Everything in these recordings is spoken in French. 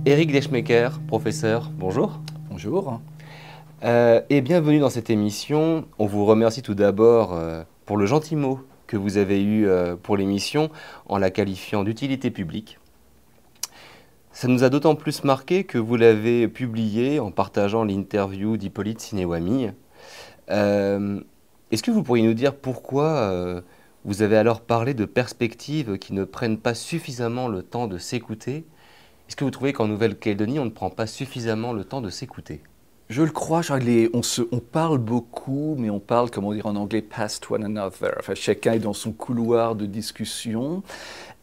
Éric Deschmecker, professeur, bonjour. Bonjour. Et bienvenue dans cette émission. On vous remercie tout d'abord pour le gentil mot que vous avez eu pour l'émission en la qualifiant d'utilité publique. Ça nous a d'autant plus marqué que vous l'avez publié en partageant l'interview d'Hippolyte Sinewami. Est-ce que vous pourriez nous dire pourquoi vous avez alors parlé de perspectives qui ne prennent pas suffisamment le temps de s'écouter? Est-ce que vous trouvez qu'en Nouvelle-Calédonie, on ne prend pas suffisamment le temps de s'écouter? Je le crois, on parle beaucoup, mais on parle, comme on dit en anglais, past one another. Enfin, chacun est dans son couloir de discussion.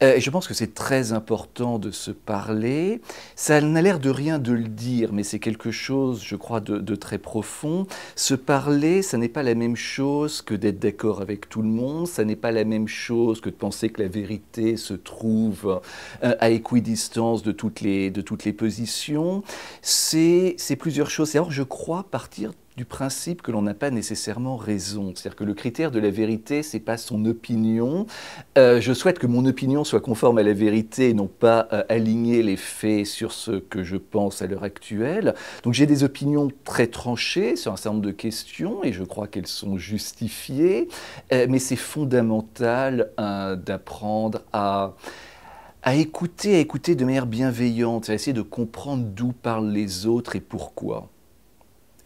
Et je pense que c'est très important de se parler. Ça n'a l'air de rien de le dire, mais c'est quelque chose, je crois, de très profond. Se parler, ça n'est pas la même chose que d'être d'accord avec tout le monde. Ça n'est pas la même chose que de penser que la vérité se trouve à équidistance de toutes les positions. C'est plusieurs choses. Alors, je crois partir du principe que l'on n'a pas nécessairement raison. C'est-à-dire que le critère de la vérité, c'est pas son opinion. Je souhaite que mon opinion soit conforme à la vérité et non pas aligner les faits sur ce que je pense à l'heure actuelle. Donc j'ai des opinions très tranchées sur un certain nombre de questions et je crois qu'elles sont justifiées. Mais c'est fondamental d'apprendre à écouter de manière bienveillante, à essayer de comprendre d'où parlent les autres et pourquoi.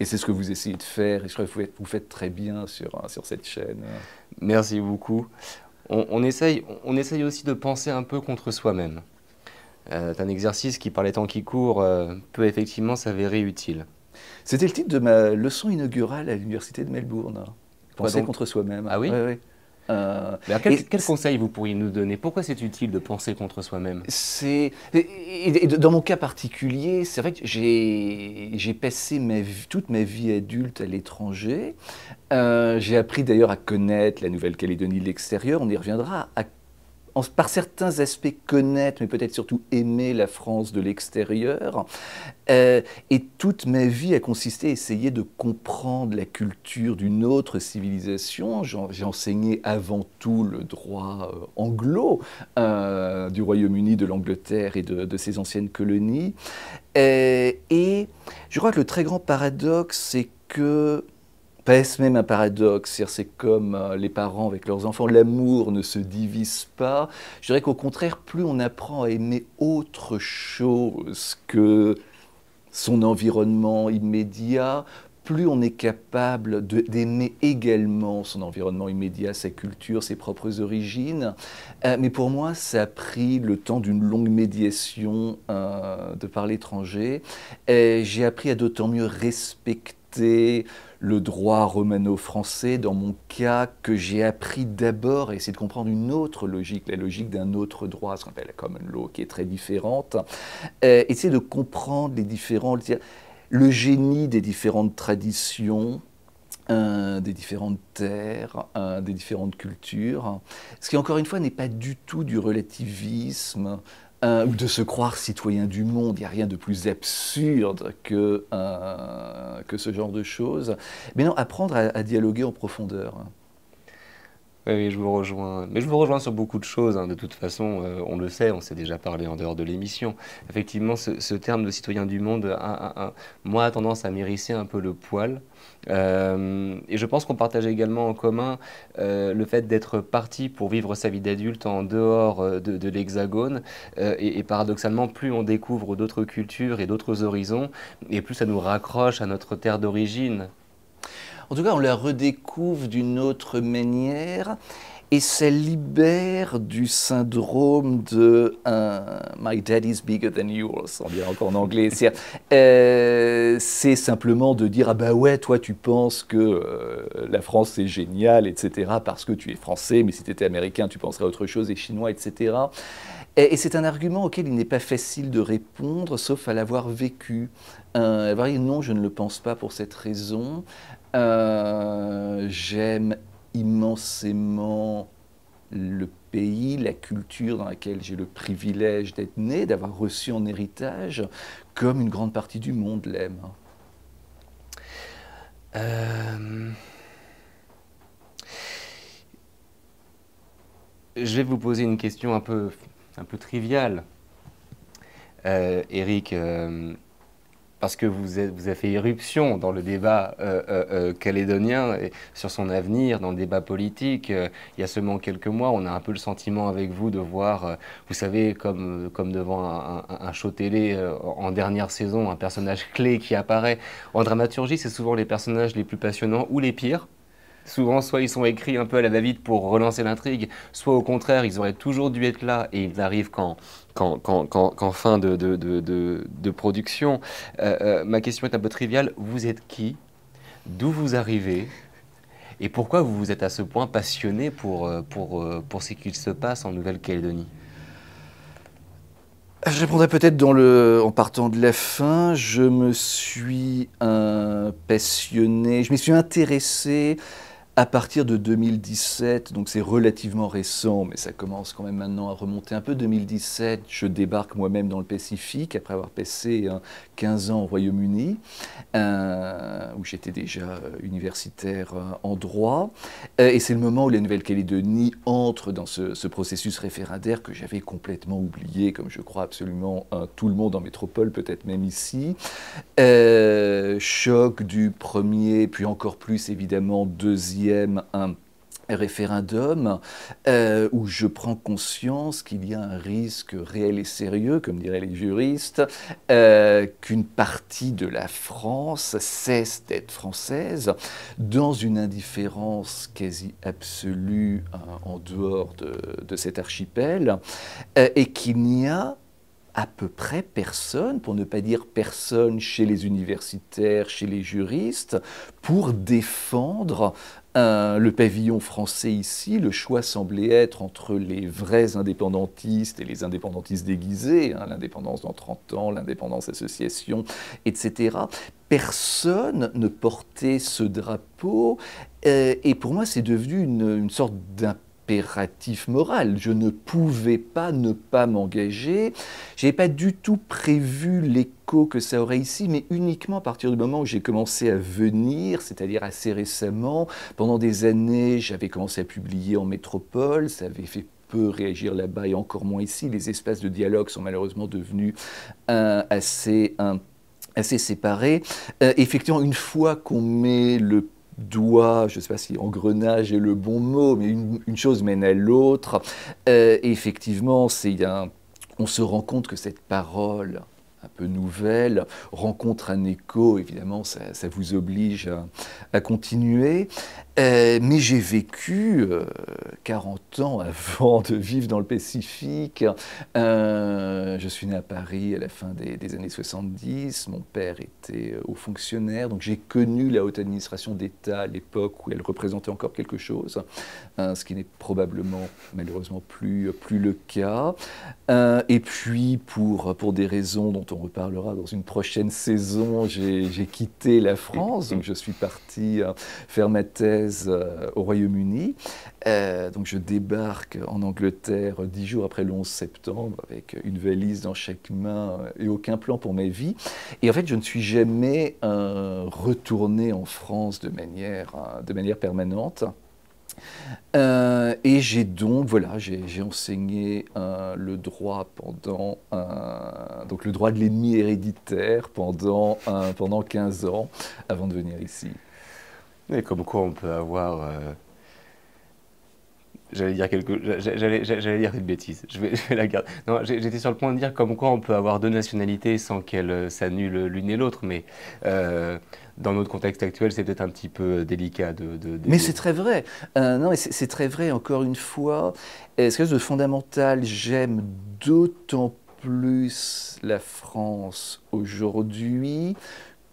Et c'est ce que vous essayez de faire, et je crois que vous faites très bien sur cette chaîne. Merci beaucoup. On essaye aussi de penser un peu contre soi-même. C'est un exercice qui, par les temps qui courent, peut effectivement s'avérer utile. C'était le titre de ma leçon inaugurale à l'université de Melbourne. Penser contre soi-même. Ah oui? Ouais. Quel conseil vous pourriez nous donner? Pourquoi c'est utile de penser contre soi-même? Dans mon cas particulier, c'est vrai que j'ai passé toute ma vie adulte à l'étranger. J'ai appris d'ailleurs à connaître la Nouvelle-Calédonie de l'extérieur. On y reviendra. Par certains aspects connaître, mais peut-être surtout aimer la France de l'extérieur. Et toute ma vie a consisté à essayer de comprendre la culture d'une autre civilisation. J'ai enseigné avant tout le droit anglo du Royaume-Uni, de l'Angleterre et de ses anciennes colonies. Et je crois que le très grand paradoxe, c'est que est-ce même un paradoxe? C'est comme les parents avec leurs enfants, l'amour ne se divise pas. Je dirais qu'au contraire, plus on apprend à aimer autre chose que son environnement immédiat, plus on est capable d'aimer également son environnement immédiat, sa culture, ses propres origines. Mais pour moi, ça a pris le temps d'une longue médiation de par l'étranger. J'ai appris à d'autant mieux respecter le droit romano-français, dans mon cas, que j'ai appris d'abord à essayer de comprendre une autre logique, la logique d'un autre droit, ce qu'on appelle la common law, qui est très différente. Essayer de comprendre le génie des différentes traditions, des différentes terres, des différentes cultures, ce qui encore une fois n'est pas du tout du relativisme, ou de se croire citoyen du monde. Il n'y a rien de plus absurde que ce genre de choses. Mais non, apprendre à dialoguer en profondeur. Oui, je vous rejoins. Mais je vous rejoins sur beaucoup de choses. De toute façon, on le sait, on s'est déjà parlé en dehors de l'émission. Effectivement, ce terme de citoyen du monde, moi, a tendance à m'hérisser un peu le poil. Et je pense qu'on partage également en commun le fait d'être parti pour vivre sa vie d'adulte en dehors de l'Hexagone. Et paradoxalement, plus on découvre d'autres cultures et d'autres horizons, et plus ça nous raccroche à notre terre d'origine. En tout cas, on la redécouvre d'une autre manière et ça libère du syndrome de My daddy's bigger than yours, on dirait encore en anglais. C'est simplement de dire, ah bah ouais, toi tu penses que la France c'est génial, etc., parce que tu es français, mais si tu étais américain, tu penserais à autre chose, et chinois, etc. Et c'est un argument auquel il n'est pas facile de répondre, sauf à l'avoir vécu. Non, je ne le pense pas pour cette raison. J'aime immensément le pays, la culture dans laquelle j'ai le privilège d'être né, d'avoir reçu en héritage, comme une grande partie du monde l'aime. je vais vous poser une question un peu triviale, Eric, parce que vous avez fait irruption dans le débat calédonien et sur son avenir, dans le débat politique. Il y a seulement quelques mois, on a un peu le sentiment avec vous de voir, vous savez, comme devant un show télé en dernière saison, un personnage clé qui apparaît. En dramaturgie, c'est souvent les personnages les plus passionnants ou les pires. Souvent, soit ils sont écrits un peu à la va-vite pour relancer l'intrigue, soit au contraire, ils auraient toujours dû être là et ils n'arrivent qu'en fin de production. Ma question est un peu triviale. Vous êtes qui? D'où vous arrivez? Et pourquoi vous vous êtes à ce point passionné pour ce qu'il se passe en Nouvelle-Calédonie? Je répondrai peut-être en partant de la fin. Je me suis passionné, je m'y suis intéressé à partir de 2017, donc c'est relativement récent, mais ça commence quand même maintenant à remonter un peu. 2017, je débarque moi-même dans le Pacifique, après avoir passé 15 ans au Royaume-Uni, où j'étais déjà universitaire en droit. Et c'est le moment où la Nouvelle-Calédonie entre dans ce processus référendaire que j'avais complètement oublié, comme je crois absolument tout le monde en métropole, peut-être même ici. Choc du premier, puis encore plus évidemment deuxième, un référendum où je prends conscience qu'il y a un risque réel et sérieux, comme diraient les juristes, qu'une partie de la France cesse d'être française dans une indifférence quasi absolue en dehors de cet archipel, et qu'il n'y a à peu près personne, pour ne pas dire personne chez les universitaires, chez les juristes, pour défendre le pavillon français ici. Le choix semblait être entre les vrais indépendantistes et les indépendantistes déguisés, l'indépendance dans 30 ans, l'indépendance association, etc. Personne ne portait ce drapeau, et pour moi c'est devenu une sorte d'impératif moral. Je ne pouvais pas ne pas m'engager. Je n'avais pas du tout prévu l'écho que ça aurait ici, mais uniquement à partir du moment où j'ai commencé à venir, c'est-à-dire assez récemment. Pendant des années, j'avais commencé à publier en métropole, ça avait fait peu réagir là-bas et encore moins ici. Les espaces de dialogue sont malheureusement devenus assez séparés. Effectivement, une fois qu'on met le doigt, je ne sais pas si engrenage est le bon mot, mais une chose mène à l'autre. Effectivement, on se rend compte que cette parole un peu nouvelle rencontre un écho, évidemment, ça vous oblige à continuer. Mais j'ai vécu 40 ans avant de vivre dans le Pacifique. Je suis né à Paris à la fin des années 70. Mon père était haut fonctionnaire, donc j'ai connu la haute administration d'État à l'époque où elle représentait encore quelque chose, ce qui n'est probablement, malheureusement, plus le cas. Et puis, pour des raisons dont on reparlera dans une prochaine saison, j'ai quitté la France, donc je suis parti faire ma thèse au Royaume-Uni. Donc je débarque en Angleterre 10 jours après le 11 septembre avec une valise dans chaque main et aucun plan pour ma vie. Et en fait, je ne suis jamais retourné en France de manière permanente. Et j'ai donc, voilà, j'ai enseigné le droit donc le droit de l'ennemi héréditaire pendant 15 ans avant de venir ici. Et comme quoi on peut avoir... j'allais dire une bêtise, je vais la garder. Non, j'étais sur le point de dire comme quoi on peut avoir deux nationalités sans qu'elles s'annulent l'une et l'autre, mais dans notre contexte actuel, c'est peut-être un petit peu délicat Mais c'est très vrai. Non, mais c'est très vrai, encore une fois. Ce que de fondamental, j'aime d'autant plus la France aujourd'hui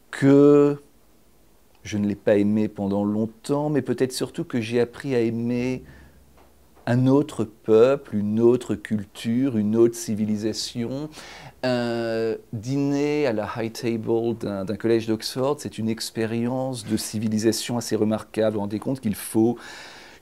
que je ne l'ai pas aimée pendant longtemps, mais peut-être surtout que j'ai appris à aimer un autre peuple, une autre culture, une autre civilisation. Dîner à la High Table d'un collège d'Oxford, c'est une expérience de civilisation assez remarquable. Vous vous rendez compte qu'il faut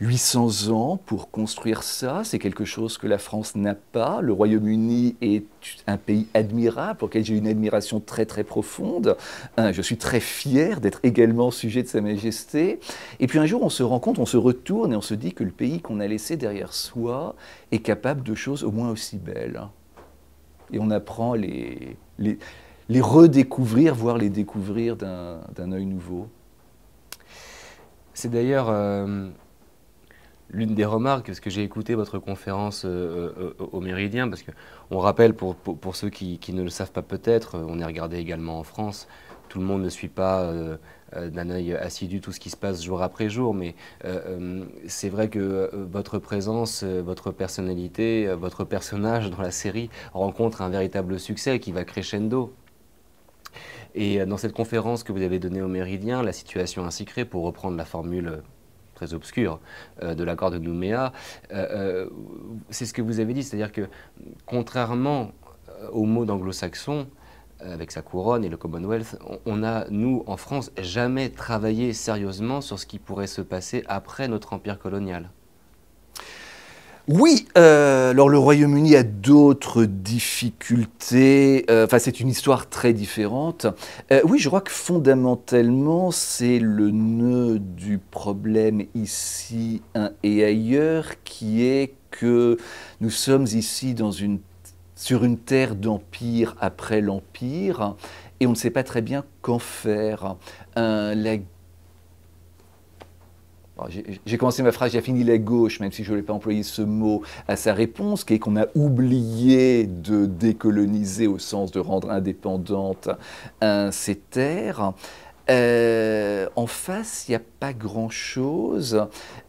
800 ans pour construire ça. C'est quelque chose que la France n'a pas. Le Royaume-Uni est un pays admirable, pour lequel j'ai une admiration très très profonde. Je suis très fier d'être également sujet de Sa Majesté. Et puis un jour, on se rend compte, on se retourne et on se dit que le pays qu'on a laissé derrière soi est capable de choses au moins aussi belles. Et on apprend les redécouvrir, voire les découvrir d'un œil nouveau. C'est d'ailleurs l'une des remarques, parce que j'ai écouté votre conférence au Méridien, parce qu'on rappelle, pour ceux qui ne le savent pas peut-être, on est regardé également en France, tout le monde ne suit pas d'un œil assidu tout ce qui se passe jour après jour, mais c'est vrai que votre présence, votre personnalité, votre personnage dans la série rencontre un véritable succès qui va crescendo. Et dans cette conférence que vous avez donnée au Méridien, la situation ainsi créée, pour reprendre la formule très obscure de l'accord de Nouméa, c'est ce que vous avez dit, c'est-à-dire que contrairement aux mots d'anglo-saxons, avec sa couronne et le Commonwealth, on a, nous, en France, jamais travaillé sérieusement sur ce qui pourrait se passer après notre empire colonial. Oui, alors le Royaume-Uni a d'autres difficultés, enfin c'est une histoire très différente. Oui, je crois que fondamentalement c'est le nœud du problème ici et ailleurs qui est que nous sommes ici sur une terre d'empire après l'empire et on ne sait pas très bien qu'en faire. J'ai commencé ma phrase, j'ai fini la gauche, même si je ne voulais pas employer ce mot à sa réponse, qui est qu'on a oublié de décoloniser au sens de rendre indépendantes ces terres. En face, il n'y a pas grand-chose.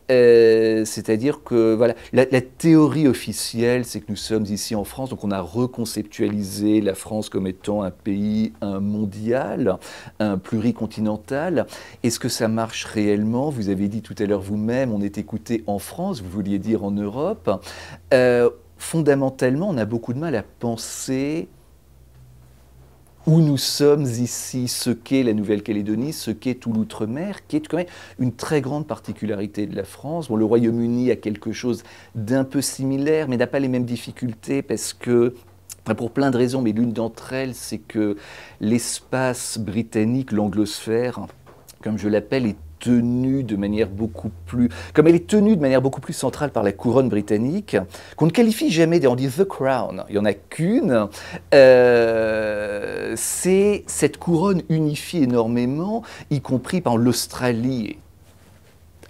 C'est-à-dire que voilà, la théorie officielle, c'est que nous sommes ici en France, donc on a reconceptualisé la France comme étant un pays mondial, un pluricontinental. Est-ce que ça marche réellement? Vous avez dit tout à l'heure vous-même, on est écouté en France, vous vouliez dire en Europe. Fondamentalement, on a beaucoup de mal à penser où nous sommes ici, ce qu'est la Nouvelle-Calédonie, ce qu'est tout l'outre-mer, qui est quand même une très grande particularité de la France. Bon, le Royaume-Uni a quelque chose d'un peu similaire, mais n'a pas les mêmes difficultés parce que, enfin, pour plein de raisons, mais l'une d'entre elles, c'est que l'espace britannique, l'anglosphère, comme je l'appelle, est tenue de manière beaucoup plus, comme elle est tenue de manière beaucoup plus centrale par la couronne britannique, qu'on ne qualifie jamais, on dit The Crown, il n'y en a qu'une, c'est cette couronne unifie énormément, y compris par l'Australie,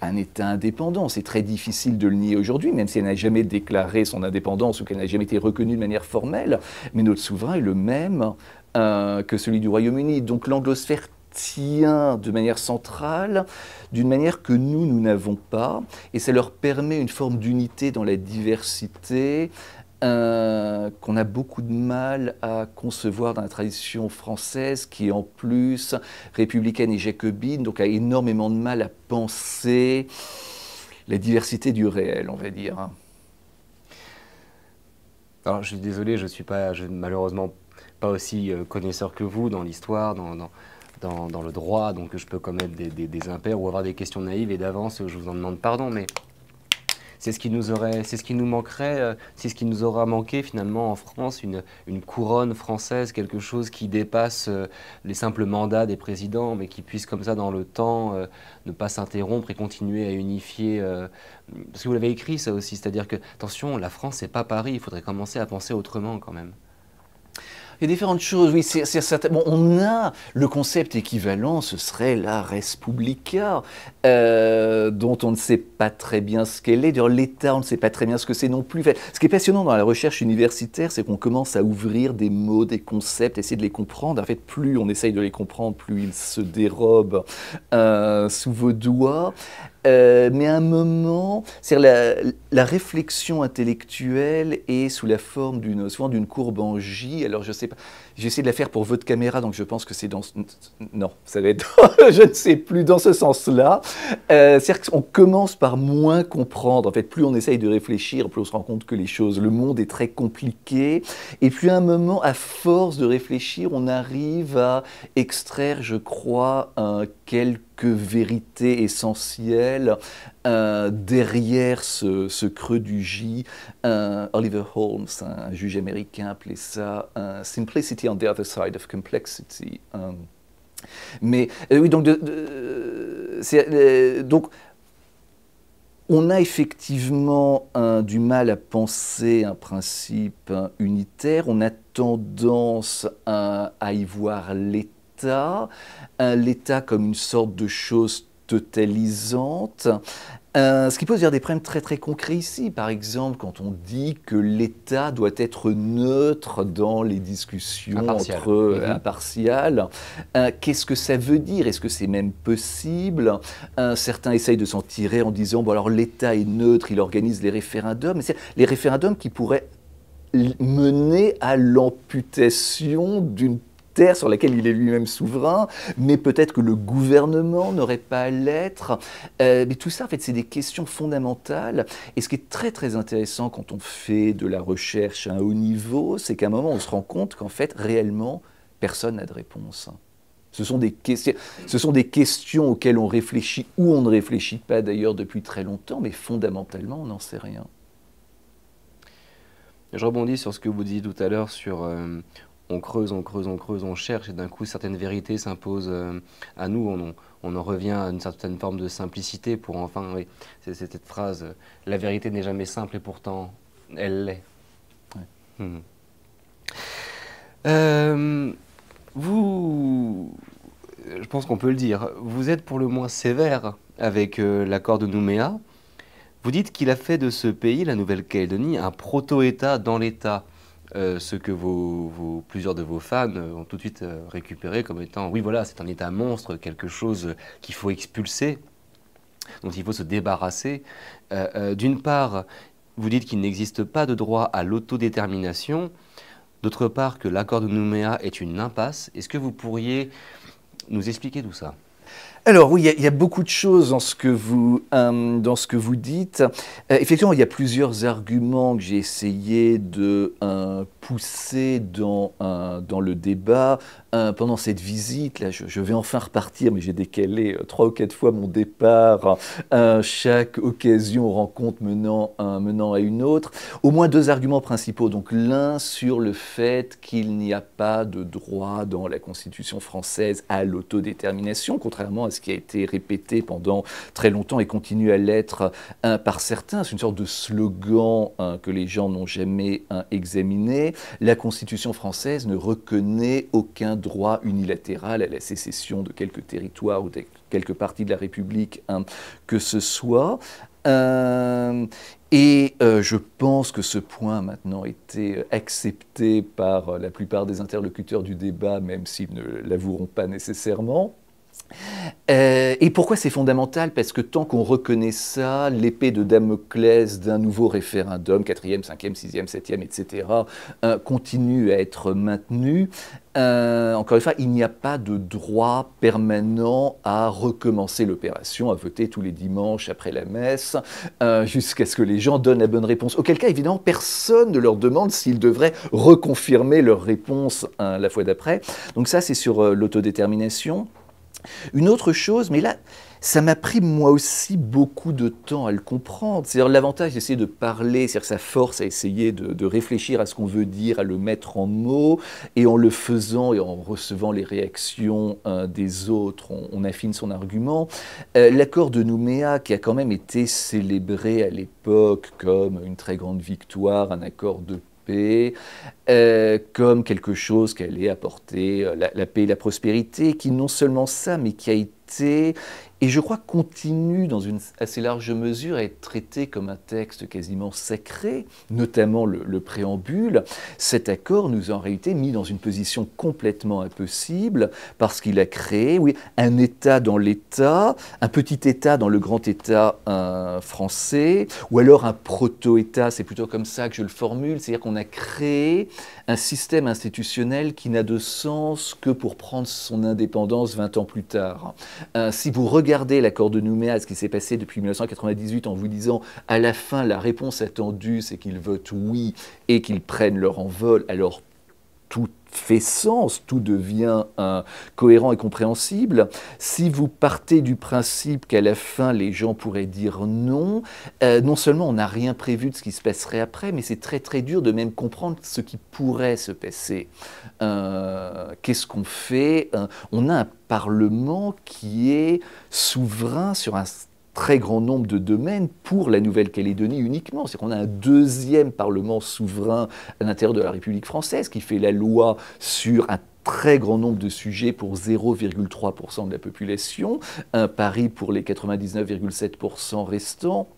un État indépendant. C'est très difficile de le nier aujourd'hui, même si elle n'a jamais déclaré son indépendance ou qu'elle n'a jamais été reconnue de manière formelle, mais notre souverain est le même que celui du Royaume-Uni. Donc l'anglosphère tient de manière centrale, d'une manière que nous n'avons pas, et ça leur permet une forme d'unité dans la diversité qu'on a beaucoup de mal à concevoir dans la tradition française, qui est en plus républicaine et jacobine, donc a énormément de mal à penser la diversité du réel, on va dire. Alors je suis désolé, je ne suis malheureusement pas aussi connaisseur que vous dans l'histoire, dans le droit, donc je peux commettre des impairs ou avoir des questions naïves, et d'avance je vous en demande pardon, mais c'est ce qui nous manquerait, c'est ce qui nous aura manqué finalement en France, une couronne française, quelque chose qui dépasse les simples mandats des présidents, mais qui puisse comme ça dans le temps ne pas s'interrompre et continuer à unifier. Parce que vous l'avez écrit ça aussi, c'est-à-dire que, attention, la France c'est pas Paris, il faudrait commencer à penser autrement quand même. Il y a différentes choses, oui, c'est certain. Bon, on a le concept équivalent, ce serait la Respublica, dont on ne sait pas très bien ce qu'elle est. D'ailleurs, l'État, on ne sait pas très bien ce que c'est non plus. Ce qui est passionnant dans la recherche universitaire, c'est qu'on commence à ouvrir des mots, des concepts, essayer de les comprendre. En fait, plus on essaye de les comprendre, plus ils se dérobent sous vos doigts. Mais à un moment, la réflexion intellectuelle est sous la forme souvent d'une courbe en J. Alors je sais pas, J'essaie de la faire pour votre caméra, donc je pense que c'est dans... Non, ça va être... je ne sais plus, dans ce sens-là. C'est-à-dire qu'on commence par moins comprendre. En fait, plus on essaye de réfléchir, plus on se rend compte que le monde est très compliqué. Et puis à un moment, à force de réfléchir, on arrive à extraire, je crois, quelques vérités essentielles derrière ce creux du J. Oliver Holmes, un juge américain, appelait ça simplicity on the other side of complexity. Mais oui, donc, donc on a effectivement du mal à penser un principe unitaire, on a tendance à y voir l'État comme une sorte de chose totalisante. Ce qui pose des problèmes très très concrets ici. Par exemple, quand on dit que l'État doit être neutre dans les discussions impartiales, qu'est-ce que ça veut dire? Est-ce que c'est même possible? Certains essayent de s'en tirer en disant bon alors l'État est neutre, il organise les référendums, mais c'est les référendums qui pourraient mener à l'amputation d'une terre sur laquelle il est lui-même souverain, mais peut-être que le gouvernement n'aurait pas à l'être. Mais tout ça, en fait, c'est des questions fondamentales. Et ce qui est très, très intéressant quand on fait de la recherche à un haut niveau, c'est qu'à un moment, on se rend compte qu'en fait, réellement, personne n'a de réponse. Ce sont des questions auxquelles on réfléchit ou on ne réfléchit pas d'ailleurs depuis très longtemps, mais fondamentalement, on n'en sait rien. Je rebondis sur ce que vous disiez tout à l'heure sur... on creuse, on creuse, on creuse, on cherche, et d'un coup, certaines vérités s'imposent à nous. On en revient à une certaine forme de simplicité pour enfin, oui, c'est cette phrase, la vérité n'est jamais simple et pourtant, elle l'est. Ouais. Vous, je pense qu'on peut le dire, vous êtes pour le moins sévère avec l'accord de Nouméa. Vous dites qu'il a fait de ce pays, la Nouvelle-Calédonie, un proto-État dans l'État. Ce que plusieurs de vos fans ont tout de suite récupéré comme étant, oui voilà, c'est un État monstre, quelque chose qu'il faut expulser, dont il faut se débarrasser. D'une part, vous dites qu'il n'existe pas de droit à l'autodétermination, d'autre part que l'accord de Nouméa est une impasse. Est-ce que vous pourriez nous expliquer tout ça ? Alors oui, il y a beaucoup de choses dans ce que vous dites. Effectivement, il y a plusieurs arguments que j'ai essayé de pousser dans le débat. Pendant cette visite, là, je vais enfin repartir, mais j'ai décalé 3 ou 4 fois mon départ, chaque occasion, rencontre menant à une autre. Au moins 2 arguments principaux. Donc l'un sur le fait qu'il n'y a pas de droit dans la Constitution française à l'autodétermination, contrairement à ce qui a été répété pendant très longtemps et continue à l'être par certains. C'est une sorte de slogan que les gens n'ont jamais examiné. La Constitution française ne reconnaît aucun droit unilatéral à la sécession de quelques territoires ou de quelques parties de la République que ce soit. Je pense que ce point a maintenant été accepté par la plupart des interlocuteurs du débat, même s'ils ne l'avoueront pas nécessairement. Et pourquoi c'est fondamental? Parce que tant qu'on reconnaît ça, l'épée de Damoclès d'un nouveau référendum, 4e, 5e, 6e, 7e, etc., continue à être maintenue. Encore une fois, il n'y a pas de droit permanent à recommencer l'opération, à voter tous les dimanches après la messe, jusqu'à ce que les gens donnent la bonne réponse. Auquel cas, évidemment, personne ne leur demande s'ils devraient reconfirmer leur réponse la fois d'après. Donc ça, c'est sur l'autodétermination. Une autre chose, mais là, ça m'a pris moi aussi beaucoup de temps à le comprendre. C'est-à-dire l'avantage d'essayer de parler, c'est-à-dire que ça force à essayer de réfléchir à ce qu'on veut dire, à le mettre en mots, et en le faisant et en recevant les réactions des autres, on affine son argument. L'accord de Nouméa, qui a quand même été célébré à l'époque comme une très grande victoire, un accord de paix, comme quelque chose qui allait apporter la paix et la prospérité, qui non seulement ça, mais qui a été et je crois continue dans une assez large mesure à être traité comme un texte quasiment sacré, notamment le préambule. Cet accord nous a en réalité mis dans une position complètement impossible parce qu'il a créé, oui, un État dans l'État, un petit État dans le grand État français, ou alors un proto-État, c'est plutôt comme ça que je le formule, c'est-à-dire qu'on a créé un système institutionnel qui n'a de sens que pour prendre son indépendance 20 ans plus tard. Si vous regardez l'accord de Nouméa, ce qui s'est passé depuis 1998 en vous disant à la fin la réponse attendue c'est qu'ils votent oui et qu'ils prennent leur envol, alors tout fait sens, tout devient cohérent et compréhensible. Si vous partez du principe qu'à la fin les gens pourraient dire non, non seulement on n'a rien prévu de ce qui se passerait après, mais c'est très très dur de même comprendre ce qui pourrait se passer. Qu'est-ce qu'on fait? On a un Parlement qui est souverain sur un très grand nombre de domaines pour la Nouvelle-Calédonie uniquement. C'est qu'on a un deuxième Parlement souverain à l'intérieur de la République française qui fait la loi sur un très grand nombre de sujets pour 0,3% de la population, un pari pour les 99,7% restants.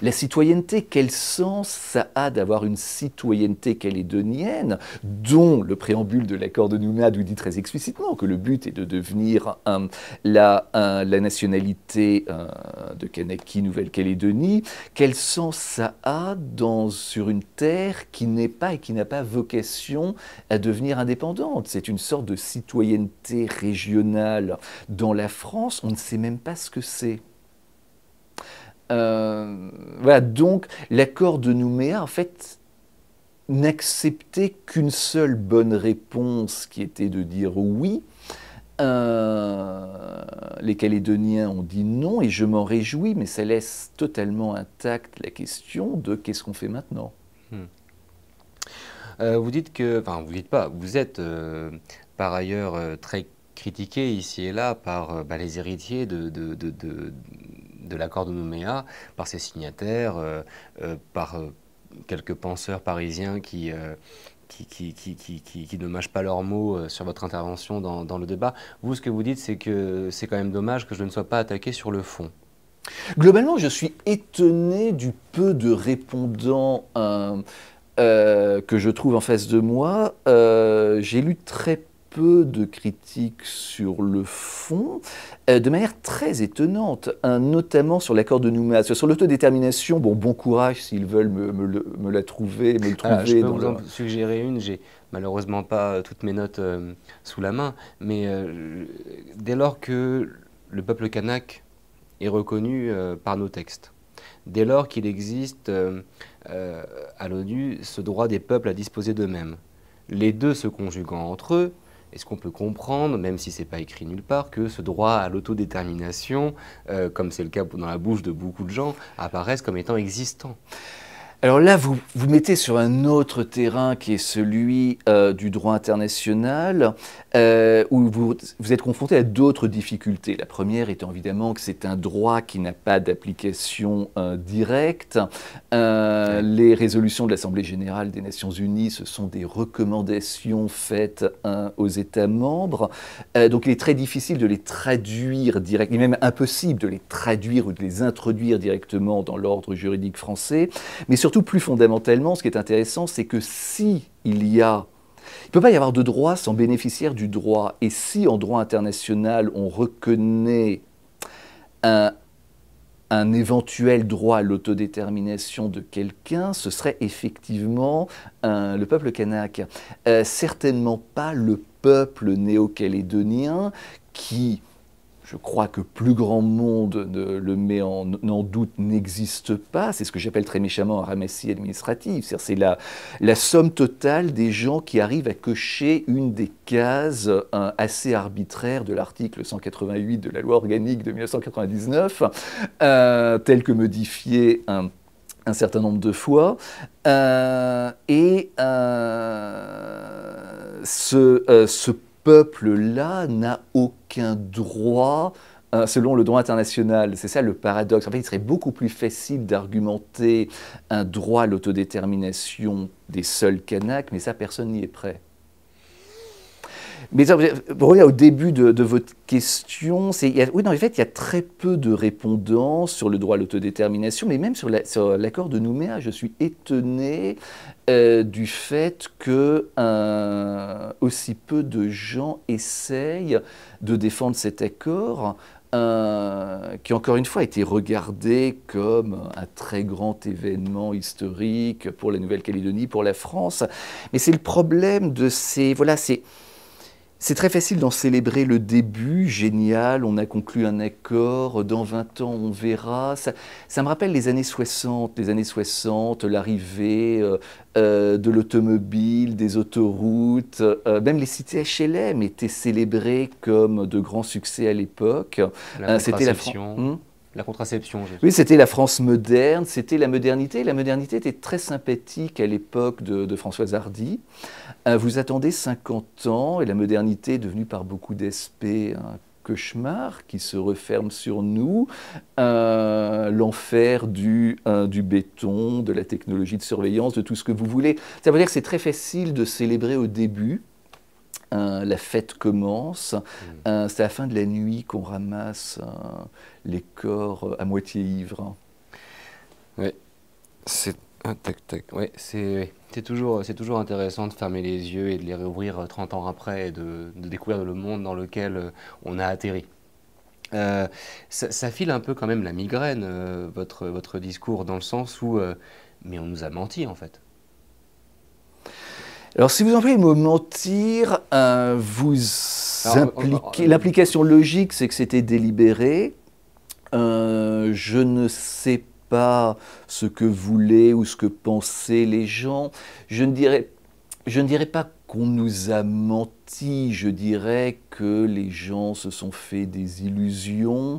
La citoyenneté, quel sens ça a d'avoir une citoyenneté calédonienne dont le préambule de l'accord de Nouméa nous dit très explicitement que le but est de devenir la nationalité de Kanaki, Nouvelle-Calédonie. Quel sens ça a sur une terre qui n'est pas et qui n'a pas vocation à devenir indépendante? C'est une sorte de citoyenneté régionale dans la France, on ne sait même pas ce que c'est. Voilà, donc l'accord de Nouméa, en fait, n'acceptait qu'une seule bonne réponse, qui était de dire oui. Les Calédoniens ont dit non, et je m'en réjouis, mais ça laisse totalement intacte la question de qu'est-ce qu'on fait maintenant. Vous dites que, enfin, vous dites pas, vous êtes par ailleurs très critiqué ici et là par les héritiers de l'accord de Nouméa, par ses signataires, par quelques penseurs parisiens qui ne mâchent pas leurs mots sur votre intervention dans le débat. Vous, ce que vous dites, c'est que c'est quand même dommage que je ne sois pas attaqué sur le fond. Globalement, je suis étonné du peu de répondants que je trouve en face de moi. J'ai lu très peu de critiques sur le fond, de manière très étonnante, notamment sur l'accord de Nouméa. Sur l'autodétermination, bon courage s'ils veulent me la trouver, me le trouver. Je peux vous en suggérer une, j'ai malheureusement pas toutes mes notes sous la main, mais dès lors que le peuple kanak est reconnu par nos textes, dès lors qu'il existe à l'ONU ce droit des peuples à disposer d'eux-mêmes, les deux se conjuguant entre eux, est-ce qu'on peut comprendre, même si ce n'est pas écrit nulle part, que ce droit à l'autodétermination, comme c'est le cas dans la bouche de beaucoup de gens, apparaisse comme étant existant? Alors là, vous mettez sur un autre terrain qui est celui du droit international, où vous êtes confronté à d'autres difficultés. La première étant évidemment que c'est un droit qui n'a pas d'application directe. Les résolutions de l'Assemblée générale des Nations unies, ce sont des recommandations faites aux États membres. Donc il est très difficile de les traduire directement, et même impossible de les traduire ou de les introduire directement dans l'ordre juridique français. Mais surtout, plus fondamentalement, ce qui est intéressant, c'est que il ne peut pas y avoir de droit sans bénéficiaire du droit. Et si en droit international, on reconnaît un éventuel droit à l'autodétermination de quelqu'un, ce serait effectivement le peuple kanak. Certainement pas le peuple néo-calédonien qui, je crois que plus grand monde le met en doute, n'existe pas. C'est ce que j'appelle très méchamment un ramassis administratif. C'est la somme totale des gens qui arrivent à cocher une des cases assez arbitraires de l'article 188 de la loi organique de 1999, tel que modifié un certain nombre de fois. Ce peuple-là n'a aucun droit selon le droit international. C'est ça le paradoxe. En fait, il serait beaucoup plus facile d'argumenter un droit à l'autodétermination des seuls Kanaks, mais ça, personne n'y est prêt. Mais pour revenir au début de votre question, oui, non, en fait, il y a très peu de répondants sur le droit à l'autodétermination, mais même sur l'accord de Nouméa. Je suis étonné du fait que aussi peu de gens essayent de défendre cet accord. Qui encore une fois a été regardé comme un très grand événement historique pour la Nouvelle-Calédonie, pour la France. Mais c'est le problème de ces... Voilà, c'est très facile d'en célébrer le début, génial, on a conclu un accord, dans 20 ans on verra. Ça me rappelle les années 60, l'arrivée de l'automobile, des autoroutes, même les cités HLM étaient célébrées comme de grands succès à l'époque. La C'était contraception. La contraception, oui, c'était la France moderne, c'était la modernité. La modernité était très sympathique à l'époque de Françoise Hardy. Vous attendez 50 ans et la modernité est devenue par beaucoup d'aspects un cauchemar qui se referme sur nous. L'enfer du béton, de la technologie de surveillance, de tout ce que vous voulez. Ça veut dire que c'est très facile de célébrer au début. La fête commence, c'est à la fin de la nuit qu'on ramasse les corps à moitié ivres. Oui, c'est ouais, c'est toujours intéressant de fermer les yeux et de les réouvrir 30 ans après et de découvrir le monde dans lequel on a atterri. Ça file un peu quand même la migraine, votre discours, dans le sens où mais on nous a menti en fait. Alors, si vous employez le mot mentir, l'implication logique, c'est que c'était délibéré. Je ne sais pas ce que voulaient ou ce que pensaient les gens. Je ne dirais pas qu'on nous a menti, je dirais que les gens se sont fait des illusions.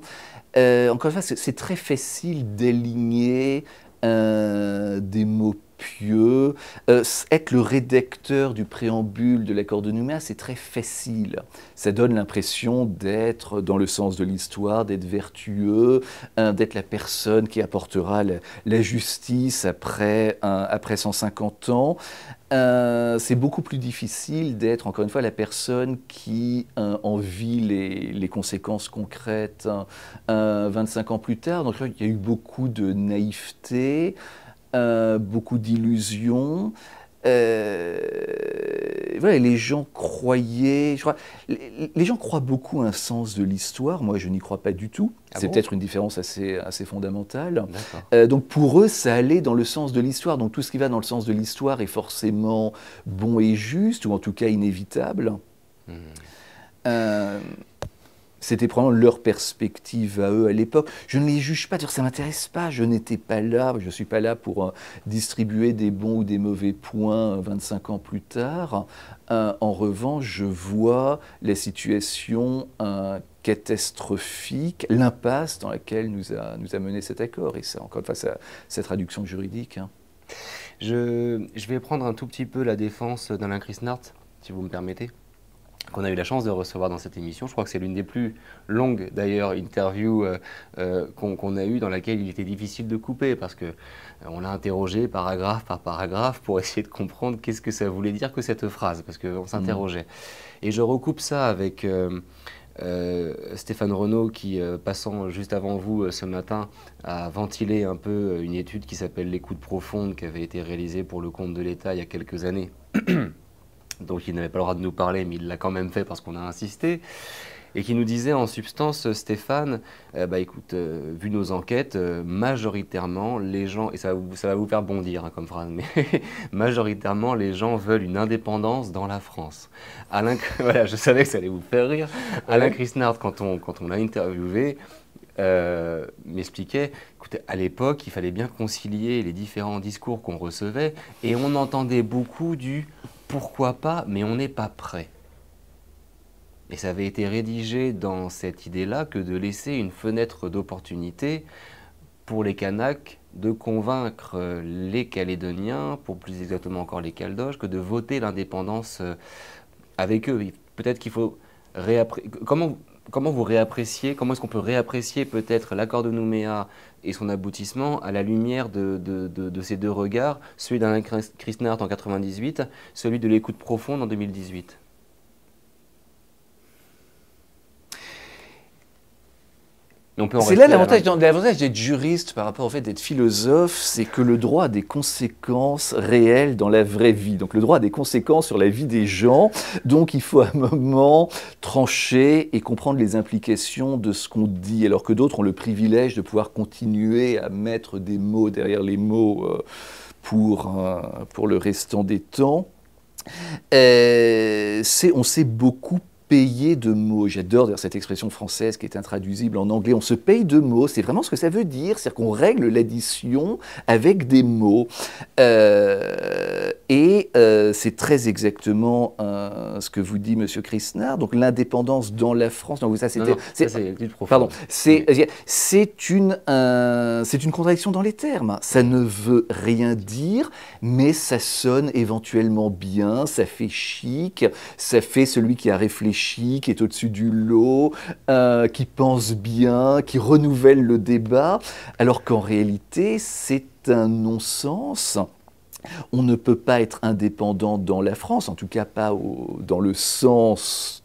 Encore une fois, c'est très facile d'aligner des mots pieux. Être le rédacteur du préambule de l'accord de Nouméa, c'est très facile. Ça donne l'impression d'être dans le sens de l'histoire, d'être vertueux, d'être la personne qui apportera la justice après 150 ans. C'est beaucoup plus difficile d'être, encore une fois, la personne qui en vit les conséquences concrètes 25 ans plus tard. Donc il y a eu beaucoup de naïveté, beaucoup d'illusions. Voilà, les gens croyaient, les gens croient beaucoup à un sens de l'histoire. Moi, je n'y crois pas du tout. C'est peut-être une différence assez fondamentale. Donc pour eux, ça allait dans le sens de l'histoire. Donc tout ce qui va dans le sens de l'histoire est forcément bon et juste, ou en tout cas inévitable. C'était probablement leur perspective à eux à l'époque. Je ne les juge pas, ça ne m'intéresse pas, je n'étais pas là, je ne suis pas là pour distribuer des bons ou des mauvais points 25 ans plus tard. En revanche, je vois la situation catastrophique, l'impasse dans laquelle nous a mené cet accord. Et ça, encore une fois, sa traduction juridique. Je vais prendre un tout petit peu la défense d'Alain Chrisnart, si vous me permettez, qu'on a eu la chance de recevoir dans cette émission. Je crois que c'est l'une des plus longues, d'ailleurs, interviews qu'on a eues, dans laquelle il était difficile de couper, parce qu'on l'a interrogé paragraphe par paragraphe pour essayer de comprendre qu'est-ce que ça voulait dire que cette phrase, parce qu'on s'interrogeait. Et je recoupe ça avec Stéphane Renaud qui, passant juste avant vous ce matin, a ventilé un peu une étude qui s'appelle l'écoute profonde, qui avait été réalisée pour le compte de l'État il y a quelques années. Donc il n'avait pas le droit de nous parler, mais il l'a quand même fait parce qu'on a insisté, et qui nous disait en substance, Stéphane, écoute, vu nos enquêtes, majoritairement les gens, et ça va vous faire bondir comme phrase, mais majoritairement les gens veulent une indépendance dans la France. Voilà, je savais que ça allait vous faire rire. Ouais. Alain Chrisnart, quand on l'a interviewé, m'expliquait, écoutez, à l'époque, il fallait bien concilier les différents discours qu'on recevait, et on entendait beaucoup du pourquoi pas, mais on n'est pas prêt. Et ça avait été rédigé dans cette idée-là que de laisser une fenêtre d'opportunité pour les Kanaks de convaincre les Calédoniens, pour plus exactement encore les Caldoches, que de voter l'indépendance avec eux. Peut-être qu'il faut comment vous réappréciez, comment est-ce qu'on peut réapprécier peut-être l'accord de Nouméa et son aboutissement à la lumière de ces deux regards, celui d'Alain Chrisnart en 1998, celui de l'écoute profonde en 2018? Mais on peut en C'est là rester à l'avantage d'être juriste par rapport au fait d'être philosophe, c'est que le droit a des conséquences réelles dans la vraie vie. Donc le droit a des conséquences sur la vie des gens, donc il faut à un moment trancher et comprendre les implications de ce qu'on dit, alors que d'autres ont le privilège de pouvoir continuer à mettre des mots derrière les mots pour le restant des temps. On s'est beaucoup payé de mots. J'adore d'ailleurs cette expression française qui est intraduisible en anglais. On se paye de mots, c'est vraiment ce que ça veut dire. C'est-à-dire qu'on règle l'addition avec des mots. C'est très exactement ce que vous dit Monsieur Krishnard. Donc l'indépendance dans la France. Non, ça c'était. Ça c'est plus profond. Pardon. C'est une contradiction dans les termes. Ça ne veut rien dire, mais ça sonne éventuellement bien. Ça fait chic. Ça fait celui qui a réfléchi, qui est au-dessus du lot, qui pense bien, qui renouvelle le débat, alors qu'en réalité, c'est un non-sens. On ne peut pas être indépendant dans la France, en tout cas pas dans le sens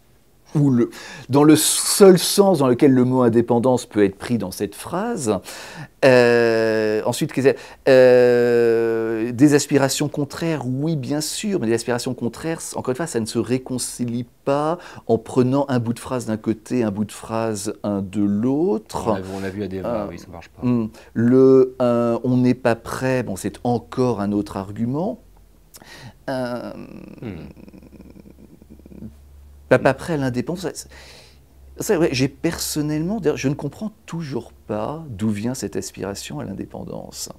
dans le seul sens dans lequel le mot indépendance peut être pris dans cette phrase. Ensuite, des aspirations contraires, oui, bien sûr, mais des aspirations contraires, encore une fois, ça ne se réconcilie pas en prenant un bout de phrase d'un côté, un bout de phrase de l'autre. On l'a vu à Déva, oui, ça ne marche pas. On n'est pas prêt, bon, c'est encore un autre argument. Pas prêt à l'indépendance. C'est vrai, j'ai personnellement, je ne comprends toujours pas d'où vient cette aspiration à l'indépendance.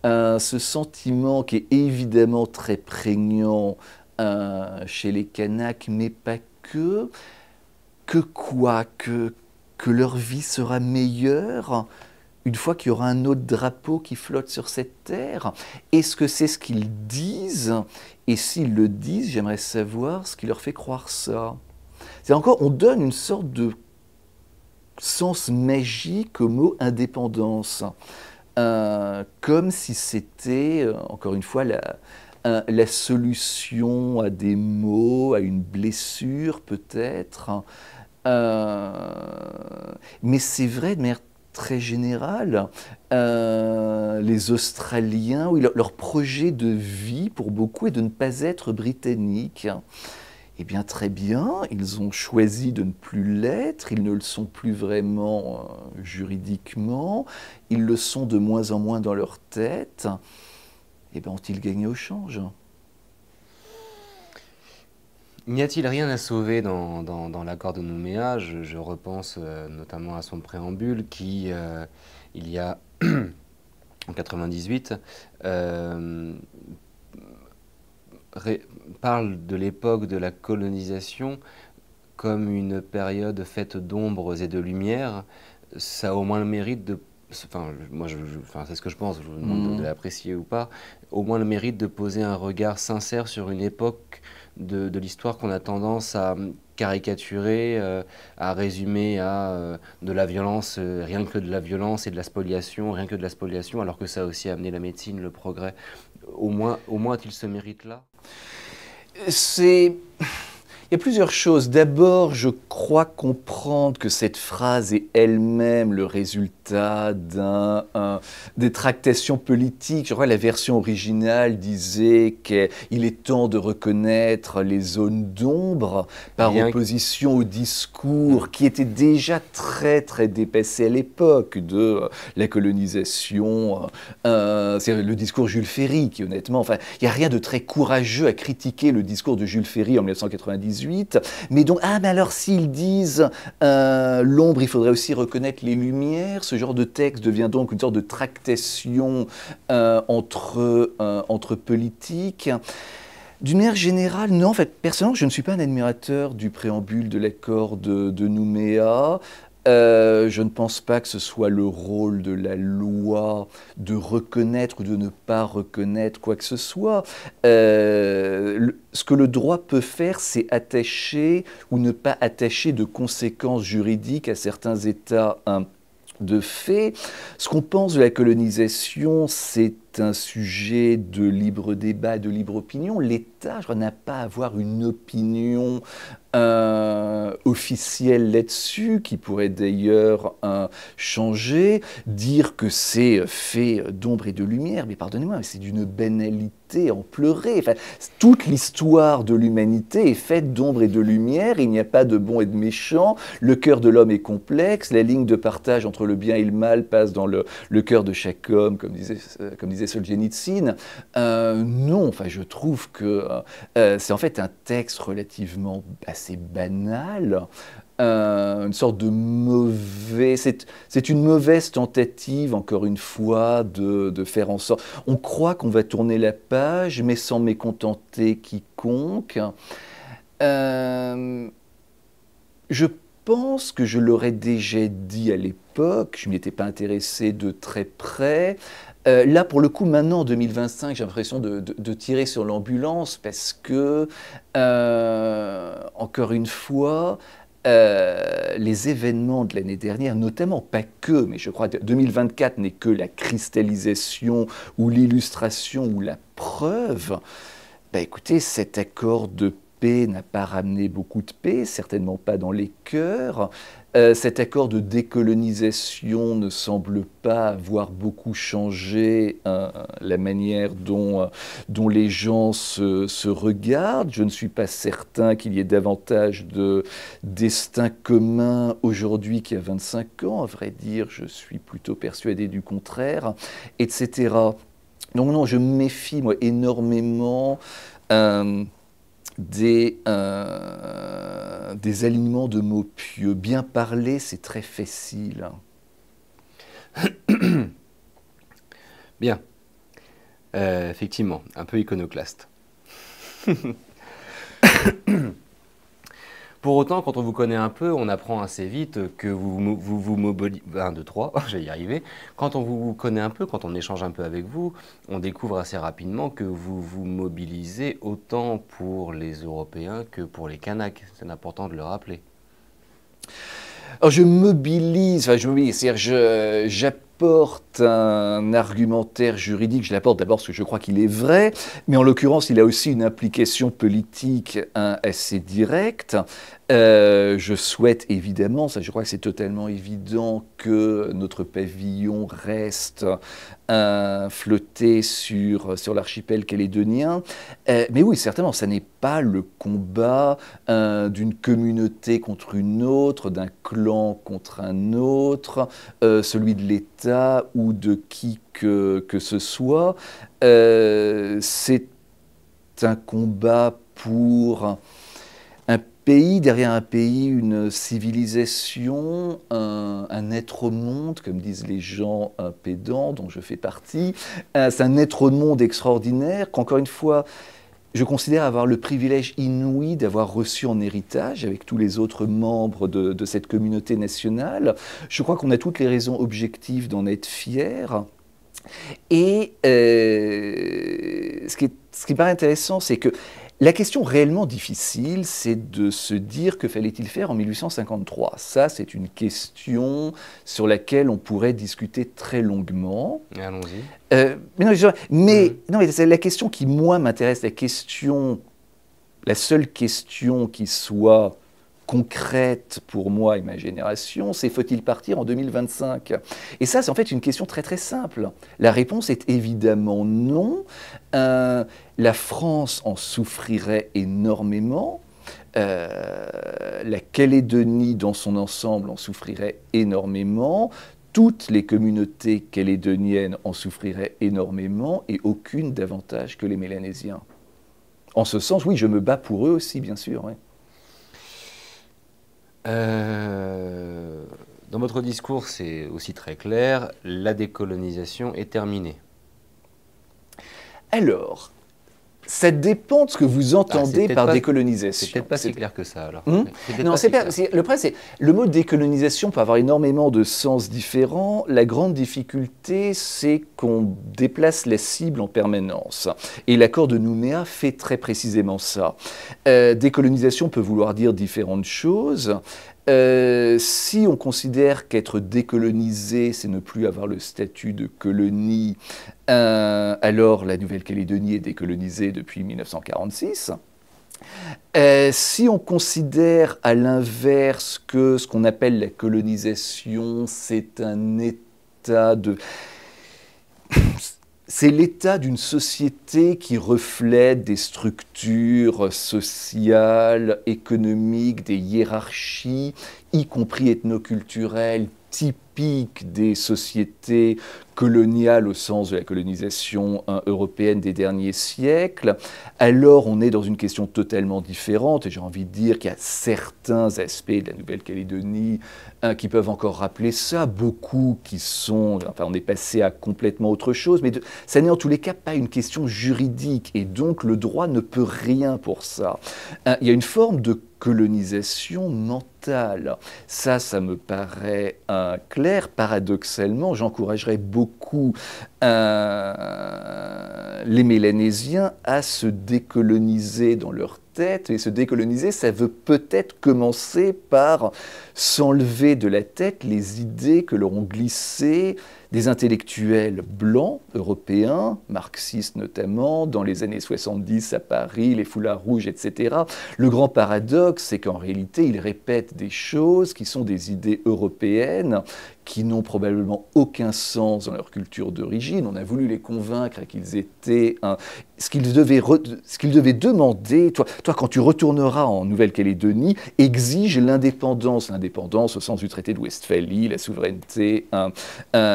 Ce sentiment qui est évidemment très prégnant chez les Kanaks, mais pas que. Que leur vie sera meilleure une fois qu'il y aura un autre drapeau qui flotte sur cette terre. Est-ce que c'est ce qu'ils disent? Et s'ils le disent, j'aimerais savoir ce qui leur fait croire ça. C'est encore, on donne une sorte de sens magique au mot indépendance, comme si c'était, encore une fois, la solution à des maux, à une blessure peut-être. Mais c'est vrai de manière très générale, les Australiens, oui, leur projet de vie pour beaucoup est de ne pas être britanniques. Eh bien, très bien, ils ont choisi de ne plus l'être, ils ne le sont plus vraiment juridiquement, ils le sont de moins en moins dans leur tête. Eh bien, ont-ils gagné au change? N'y a-t-il rien à sauver dans l'accord de Nouméa? Je repense notamment à son préambule qui, il y a en 98, parle de l'époque de la colonisation comme une période faite d'ombres et de lumières. Ça a au moins le mérite de... Enfin, moi, c'est ce que je pense, je vous demande de l'apprécier ou pas. Au moins le mérite de poser un regard sincère sur une époque de l'histoire qu'on a tendance à caricaturer, à résumer à de la violence, rien que de la violence et de la spoliation, rien que de la spoliation, alors que ça a aussi amené la médecine, le progrès. Au moins a-t-il ce mérite-là? Il y a plusieurs choses. D'abord, je crois comprendre que cette phrase est elle-même le résultat des tractations politiques. Je crois que la version originale disait qu'il est temps de reconnaître les zones d'ombre par opposition au discours qui était déjà très très dépassé à l'époque de la colonisation. C'est le discours Jules Ferry qui, honnêtement, enfin, il n'y a rien de très courageux à critiquer le discours de Jules Ferry en 1998. Mais donc, mais alors s'ils disent l'ombre, il faudrait aussi reconnaître les lumières, ce genre de texte devient donc une sorte de tractation entre politiques. D'une manière générale, non, en fait, personnellement, je ne suis pas un admirateur du préambule de l'accord de Nouméa. Je ne pense pas que ce soit le rôle de la loi de reconnaître ou de ne pas reconnaître quoi que ce soit. Ce que le droit peut faire, c'est attacher ou ne pas attacher de conséquences juridiques à certains états de fait. Ce qu'on pense de la colonisation, c'est un sujet de libre débat, de libre opinion. L'État, je crois, n'a pas à avoir une opinion officielle là-dessus, qui pourrait d'ailleurs changer, dire que c'est fait d'ombre et de lumière, mais pardonnez-moi, c'est d'une banalité en pleurer. Enfin, toute l'histoire de l'humanité est faite d'ombre et de lumière, il n'y a pas de bon et de méchant, le cœur de l'homme est complexe, la ligne de partage entre le bien et le mal passe dans le cœur de chaque homme, comme disait Solzhenitsyn. Non, enfin, je trouve que c'est en fait un texte relativement assez banal, une sorte de mauvais... C'est une mauvaise tentative, encore une fois, de faire en sorte... On croit qu'on va tourner la page, mais sans mécontenter quiconque. Je pense que je l'aurais déjà dit à l'époque, je ne m'y étais pas intéressé de très près. Là, pour le coup, maintenant, en 2025, j'ai l'impression de tirer sur l'ambulance parce que, encore une fois, les événements de l'année dernière, notamment, pas que, mais je crois que 2024 n'est que la cristallisation ou l'illustration ou la preuve. Ben, écoutez, cet accord de paix n'a pas ramené beaucoup de paix, certainement pas dans les cœurs. Cet accord de décolonisation ne semble pas avoir beaucoup changé la manière dont les gens se regardent. Je ne suis pas certain qu'il y ait davantage de destin commun aujourd'hui qu'il y a 25 ans. À vrai dire, je suis plutôt persuadé du contraire, etc. Donc non, je me méfie, moi, énormément des alignements de mots pieux. Bien parler, c'est très facile. Bien. Effectivement, un peu iconoclaste. Pour autant, quand on vous connaît un peu, on apprend assez vite que vous mobilisez... 1, 2, 3, je vais y arriver. Quand on vous connaît un peu, quand on échange un peu avec vous, on découvre assez rapidement que vous vous mobilisez autant pour les Européens que pour les Kanaks. C'est important de le rappeler. Alors je mobilise, c'est-à-dire j'apporte un argumentaire juridique, je l'apporte d'abord parce que je crois qu'il est vrai, mais en l'occurrence il a aussi une implication politique assez directe. Je souhaite évidemment, ça je crois que c'est totalement évident, que notre pavillon reste flotté sur l'archipel calédonien. Mais oui, certainement, ça n'est pas le combat d'une communauté contre une autre, d'un clan contre un autre, celui de l'État ou de qui que ce soit. C'est un combat pour un pays, derrière un pays, une civilisation, un être au monde, comme disent les gens pédants, dont je fais partie. C'est un être au monde extraordinaire qu'encore une fois, je considère avoir le privilège inouï d'avoir reçu en héritage avec tous les autres membres de cette communauté nationale. Je crois qu'on a toutes les raisons objectives d'en être fiers. Et ce qui paraît intéressant, c'est que la question réellement difficile, c'est de se dire que fallait-il faire en 1853. Ça, c'est une question sur laquelle on pourrait discuter très longuement. Allons-y. Mais c'est la question qui, moi, m'intéresse, la seule question qui soit concrète pour moi et ma génération, c'est faut-il partir en 2025 ? Et ça, c'est en fait une question très très simple. La réponse est évidemment non. La France en souffrirait énormément. La Calédonie dans son ensemble en souffrirait énormément. Toutes les communautés calédoniennes en souffriraient énormément et aucune davantage que les Mélanésiens. En ce sens, oui, je me bats pour eux aussi, bien sûr. Oui. Dans votre discours, c'est aussi très clair, la décolonisation est terminée. Alors, ça dépend de ce que vous entendez par décolonisation. C'est peut-être pas si clair que ça, alors. Non, c'est pas. Le problème, c'est le mot décolonisation peut avoir énormément de sens différents. La grande difficulté, c'est qu'on déplace la cible en permanence. Et l'accord de Nouméa fait très précisément ça. Décolonisation peut vouloir dire différentes choses. Si on considère qu'être décolonisé, c'est ne plus avoir le statut de colonie, alors la Nouvelle-Calédonie est décolonisée depuis 1946. Si on considère à l'inverse que ce qu'on appelle la colonisation, c'est un état de... C'est l'état d'une société qui reflète des structures sociales, économiques, des hiérarchies, y compris ethnoculturelles, typiques des sociétés coloniale au sens de la colonisation européenne des derniers siècles, alors on est dans une question totalement différente. Et j'ai envie de dire qu'il y a certains aspects de la Nouvelle-Calédonie qui peuvent encore rappeler ça, beaucoup qui sont... Enfin, on est passé à complètement autre chose, mais ça n'est en tous les cas pas une question juridique, et donc le droit ne peut rien pour ça. Il y a une forme de colonisation mentale. Ça me paraît clair. Paradoxalement, j'encouragerais beaucoup les Mélanésiens à se décoloniser dans leur tête. Et se décoloniser, ça veut peut-être commencer par s'enlever de la tête les idées que leur ont glissées des intellectuels blancs, européens, marxistes notamment, dans les années 70 à Paris, les foulards rouges, etc. Le grand paradoxe, c'est qu'en réalité, ils répètent des choses qui sont des idées européennes, qui n'ont probablement aucun sens dans leur culture d'origine. On a voulu les convaincre qu'ils étaient ce qu'ils devaient demander. Toi, quand tu retourneras en Nouvelle-Calédonie, exige l'indépendance au sens du traité de Westphalie, la souveraineté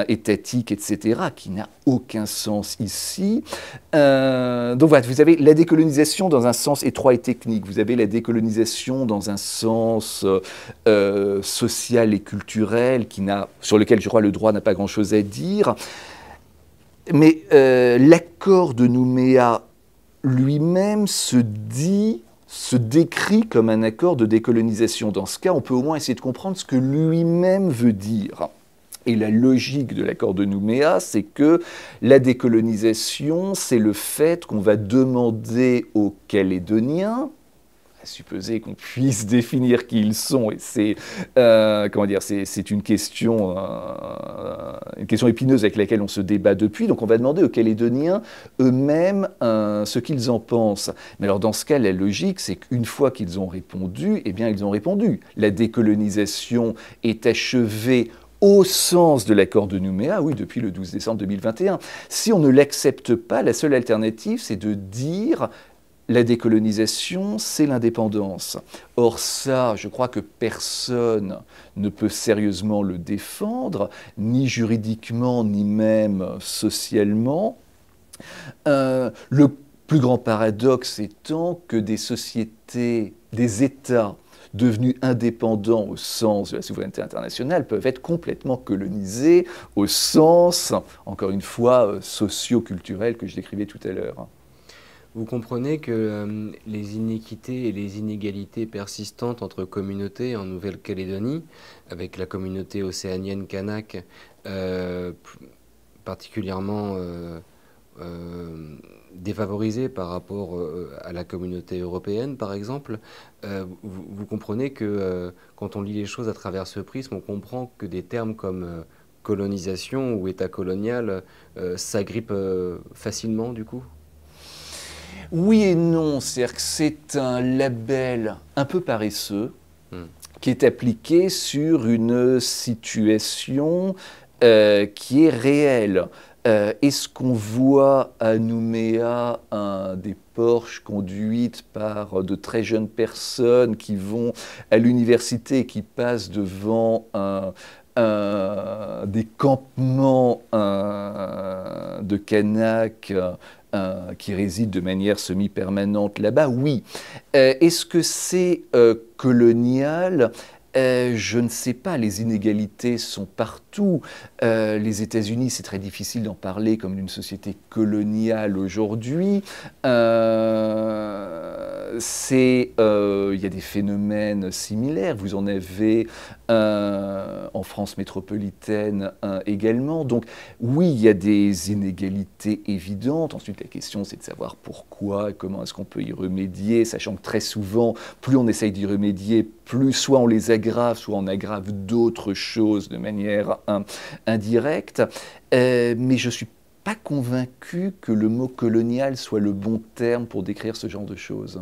étatique, etc., qui n'a aucun sens ici. Donc voilà, vous avez la décolonisation dans un sens étroit et technique, vous avez la décolonisation dans un sens social et culturel sur lequel je crois le droit n'a pas grand-chose à dire. Mais l'accord de Nouméa lui-même se décrit comme un accord de décolonisation. Dans ce cas, on peut au moins essayer de comprendre ce que lui-même veut dire. Et la logique de l'accord de Nouméa, c'est que la décolonisation, c'est le fait qu'on va demander aux Calédoniens, à supposer qu'on puisse définir qui ils sont, et c'est une question épineuse avec laquelle on se débat depuis. Donc on va demander aux Calédoniens eux-mêmes ce qu'ils en pensent. Mais alors dans ce cas, la logique, c'est qu'une fois qu'ils ont répondu, eh bien ils ont répondu. La décolonisation est achevée au sens de l'accord de Nouméa, oui, depuis le 12 décembre 2021. Si on ne l'accepte pas, la seule alternative, c'est de dire la décolonisation, c'est l'indépendance. Or ça, je crois que personne ne peut sérieusement le défendre, ni juridiquement, ni même socialement. Le plus grand paradoxe étant que des sociétés, des États devenus indépendants au sens de la souveraineté internationale peuvent être complètement colonisés au sens, encore une fois, socio-culturel que je décrivais tout à l'heure. Vous comprenez que les inéquités et les inégalités persistantes entre communautés en Nouvelle-Calédonie, avec la communauté océanienne kanak particulièrement défavorisée par rapport à la communauté européenne, par exemple, vous comprenez que quand on lit les choses à travers ce prisme, on comprend que des termes comme colonisation ou État colonial s'agrippent facilement, du coup? Oui et non, c'est-à-dire que c'est un label un peu paresseux qui est appliqué sur une situation qui est réelle. Est-ce qu'on voit à Nouméa des Porsche conduites par de très jeunes personnes qui vont à l'université et qui passent devant des campements de Kanaks qui résident de manière semi-permanente là-bas? Oui. Est-ce que c'est colonial? Je ne sais pas, les inégalités sont partout. Les États-Unis, c'est très difficile d'en parler comme d'une société coloniale aujourd'hui. Il y a des phénomènes similaires. Vous en avez en France métropolitaine également. Donc oui, il y a des inégalités évidentes. Ensuite, la question, c'est de savoir pourquoi, comment est-ce qu'on peut y remédier, sachant que très souvent, plus on essaye d'y remédier, plus soit on les aggrave, soit on aggrave d'autres choses de manière indirecte. Mais je ne suis pas convaincu que le mot colonial soit le bon terme pour décrire ce genre de choses.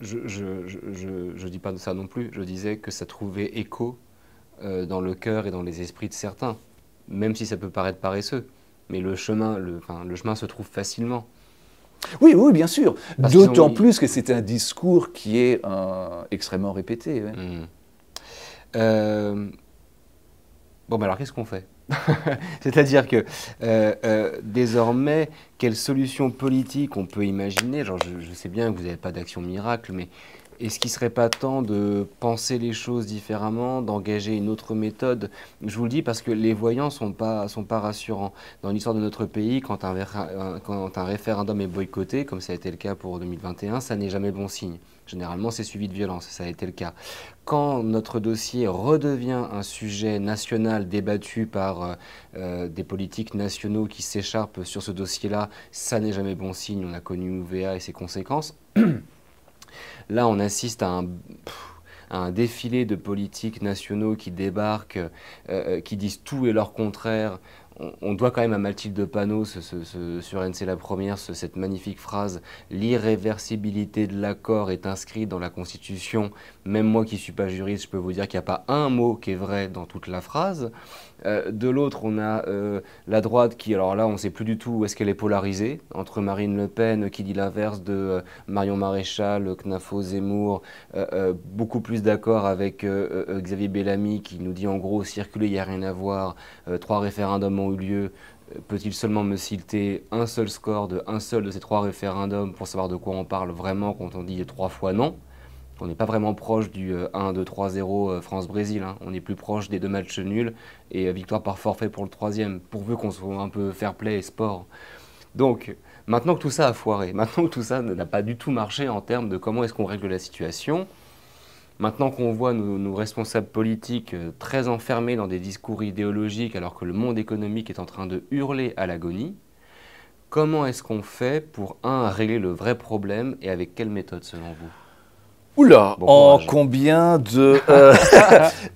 je dis pas ça non plus, je disais que ça trouvait écho dans le cœur et dans les esprits de certains, même si ça peut paraître paresseux. Mais enfin, le chemin se trouve facilement. Oui, oui, bien sûr. Parce qu'ils D'autant ont... plus que c'est un discours qui est extrêmement répété. Ouais. Hmm. Euh, Bon, bah alors qu'est-ce qu'on fait? C'est-à-dire que désormais, quelle solution politique on peut imaginer? Genre, je sais bien que vous n'avez pas d'action miracle, mais est-ce qu'il ne serait pas temps de penser les choses différemment, d'engager une autre méthode? Je vous le dis parce que les voyants sont pas rassurants. Dans l'histoire de notre pays, quand un référendum est boycotté, comme ça a été le cas pour 2021, ça n'est jamais bon signe. Généralement, c'est suivi de violence, ça a été le cas. Quand notre dossier redevient un sujet national débattu par des politiques nationaux qui s'écharpent sur ce dossier-là, ça n'est jamais bon signe. On a connu UVA et ses conséquences. Là, on assiste à un défilé de politiques nationaux qui débarquent, qui disent tout et leur contraire. On doit quand même à Mathilde Panot, sur NC La Première, cette magnifique phrase: l'irréversibilité de l'accord est inscrite dans la Constitution. Même moi qui ne suis pas juriste, je peux vous dire qu'il n'y a pas un mot qui est vrai dans toute la phrase. De l'autre, on a la droite qui, alors là, on ne sait plus du tout où est-ce qu'elle est polarisée, entre Marine Le Pen qui dit l'inverse de Marion Maréchal, Knafo, Zemmour, beaucoup plus d'accord avec Xavier Bellamy qui nous dit en gros circuler, il n'y a rien à voir, 3 référendums ont eu lieu. Peut-il seulement me citer un seul score de un seul de ces 3 référendums pour savoir de quoi on parle vraiment quand on dit 3 fois non? On n'est pas vraiment proche du 1-2-3-0 France-Brésil, hein. On est plus proche des 2 matchs nuls et victoire par forfait pour le 3e, pourvu qu'on soit un peu fair play et sport. Donc, maintenant que tout ça a foiré, maintenant que tout ça n'a pas du tout marché en termes de comment est-ce qu'on règle la situation, maintenant qu'on voit nos responsables politiques très enfermés dans des discours idéologiques alors que le monde économique est en train de hurler à l'agonie, comment est-ce qu'on fait pour, régler le vrai problème et avec quelle méthode selon vous? Oula, Bon en courage. combien de...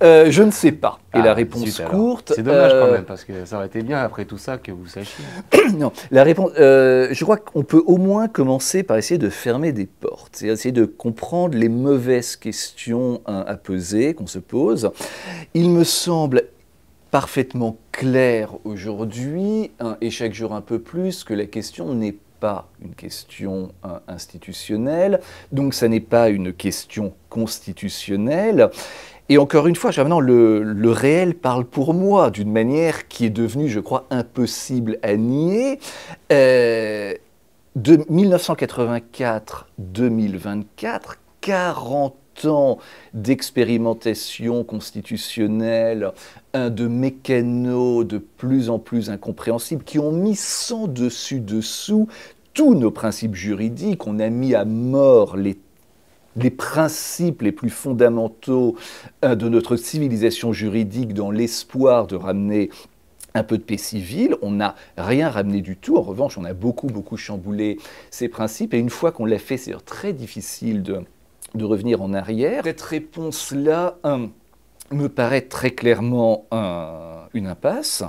je ne sais pas. Et la réponse zut alors. courte... C'est dommage quand même, parce que ça aurait été bien après tout ça que vous sachiez. Non, la réponse... je crois qu'on peut au moins commencer par essayer de fermer des portes. C'est essayer de comprendre les mauvaises questions à poser, qu'on se pose. Il me semble parfaitement clair aujourd'hui, et chaque jour un peu plus, que la question n'est pas une question institutionnelle, donc ça n'est pas une question constitutionnelle. Et encore une fois, maintenant, le réel parle pour moi d'une manière qui est devenue, je crois, impossible à nier. De 1984-2024, 40 ans d'expérimentation constitutionnelle, de mécanos de plus en plus incompréhensibles, qui ont mis sans dessus-dessous tous nos principes juridiques. On a mis à mort les principes les plus fondamentaux de notre civilisation juridique dans l'espoir de ramener un peu de paix civile. On n'a rien ramené du tout. En revanche, on a beaucoup chamboulé ces principes. Et une fois qu'on l'a fait, c'est très difficile de revenir en arrière. Cette réponse-là me paraît très clairement une impasse.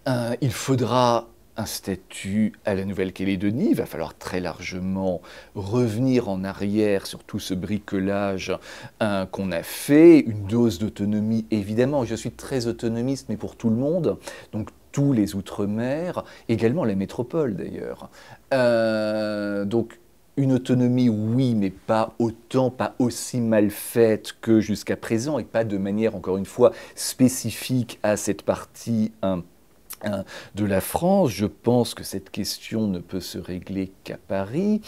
Il faudra un statut à la Nouvelle-Calédonie. Il va falloir très largement revenir en arrière sur tout ce bricolage qu'on a fait. Une dose d'autonomie, évidemment. Je suis très autonomiste, mais pour tout le monde. Donc tous les Outre-mer, également la métropole d'ailleurs. Donc une autonomie, oui, mais pas autant, pas aussi mal faite que jusqu'à présent, et pas de manière, encore une fois, spécifique à cette partie de la France. Je pense que cette question ne peut se régler qu'à Paris.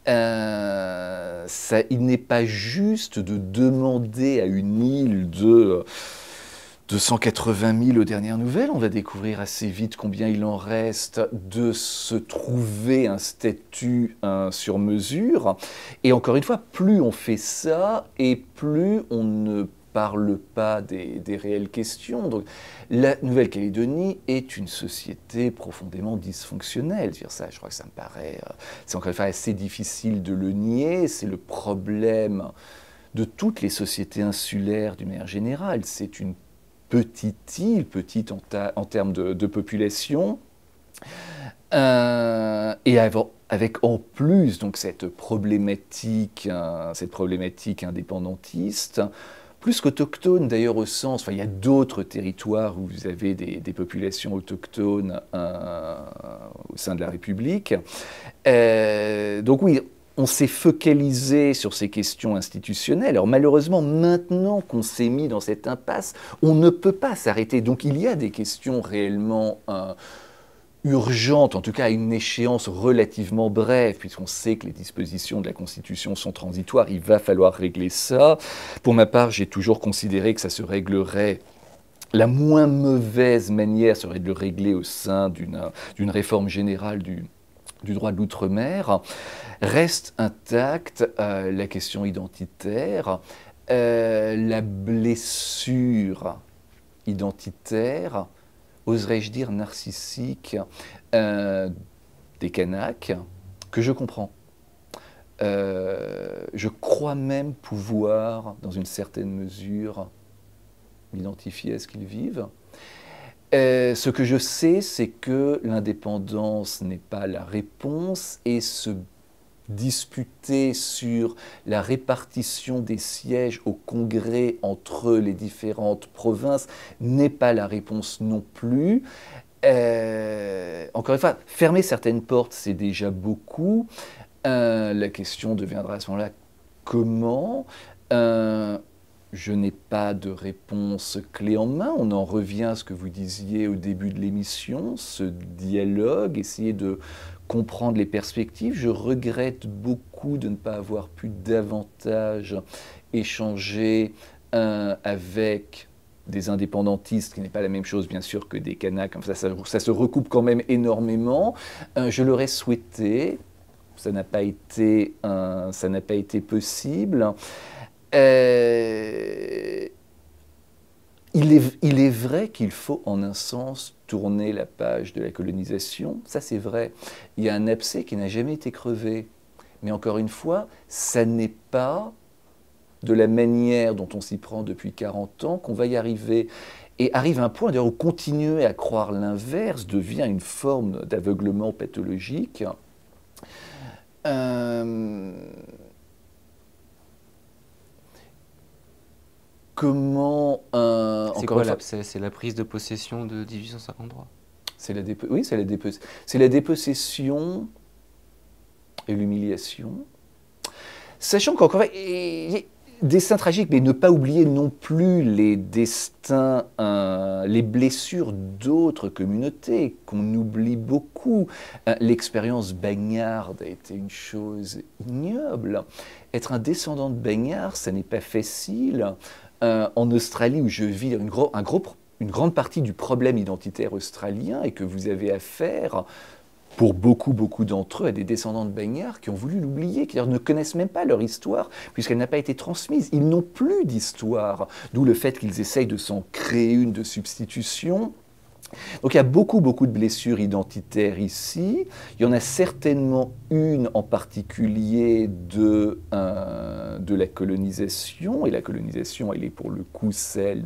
Il n'est pas juste de demander à une île de 280 000 aux dernières nouvelles, on va découvrir assez vite combien il en reste, de se trouver un statut sur mesure. Et encore une fois, plus on fait ça, et plus on ne parle pas des réelles questions. Donc, la Nouvelle-Calédonie est une société profondément dysfonctionnelle. Dire ça, je crois que ça me paraît, c'est encore une fois assez difficile de le nier. C'est le problème de toutes les sociétés insulaires d'une manière générale. C'est une petite île, petite en termes de population, et avec en plus donc cette problématique indépendantiste, plus qu'autochtone d'ailleurs au sens, enfin il y a d'autres territoires où vous avez des populations autochtones au sein de la République. Donc oui, on s'est focalisé sur ces questions institutionnelles. Alors malheureusement, maintenant qu'on s'est mis dans cette impasse, on ne peut pas s'arrêter. Donc il y a des questions réellement urgente, en tout cas à une échéance relativement brève, puisqu'on sait que les dispositions de la Constitution sont transitoires, il va falloir régler ça. Pour ma part, j'ai toujours considéré que ça se réglerait. La moins mauvaise manière serait de le régler au sein d'une réforme générale du droit de l'outre-mer. Reste intacte la question identitaire, la blessure identitaire, oserais-je dire narcissique, des Kanaks, que je comprends. Je crois même pouvoir, dans une certaine mesure, m'identifier à ce qu'ils vivent. Ce que je sais, c'est que l'indépendance n'est pas la réponse et se disputer sur la répartition des sièges au Congrès entre les différentes provinces n'est pas la réponse non plus. Encore une fois, fermer certaines portes, c'est déjà beaucoup. La question deviendra à ce moment-là comment je n'ai pas de réponse clé en main. On en revient à ce que vous disiez au début de l'émission, ce dialogue, essayer de comprendre les perspectives. Je regrette beaucoup de ne pas avoir pu davantage échanger avec des indépendantistes, qui n'est pas la même chose bien sûr que des Kanaks. Enfin, ça se recoupe quand même énormément. Je l'aurais souhaité, ça n'a pas été possible. Il est vrai qu'il faut en un sens tourner la page de la colonisation, ça c'est vrai. Il y a un abcès qui n'a jamais été crevé. Mais encore une fois, ça n'est pas de la manière dont on s'y prend depuis 40 ans qu'on va y arriver. Et arrive un point d'ailleurs où continuer à croire l'inverse devient une forme d'aveuglement pathologique. Comment C'est quoi l'abcès? C'est la prise de possession de 1853? Oui, c'est la dépossession et l'humiliation. Sachant qu'encore destin tragique, mais ne pas oublier non plus les destins, les blessures d'autres communautés qu'on oublie beaucoup. L'expérience bagnarde a été une chose ignoble. Être un descendant de bagnard, ça n'est pas facile. En Australie, où je vis, une grande partie du problème identitaire australien et que vous avez affaire, pour beaucoup d'entre eux, à des descendants de bagnards qui ont voulu l'oublier, qui ne connaissent même pas leur histoire, puisqu'elle n'a pas été transmise. Ils n'ont plus d'histoire, d'où le fait qu'ils essayent de s'en créer une de substitution. Donc il y a beaucoup de blessures identitaires ici. Il y en a certainement une en particulier de la colonisation, et la colonisation, elle est pour le coup celle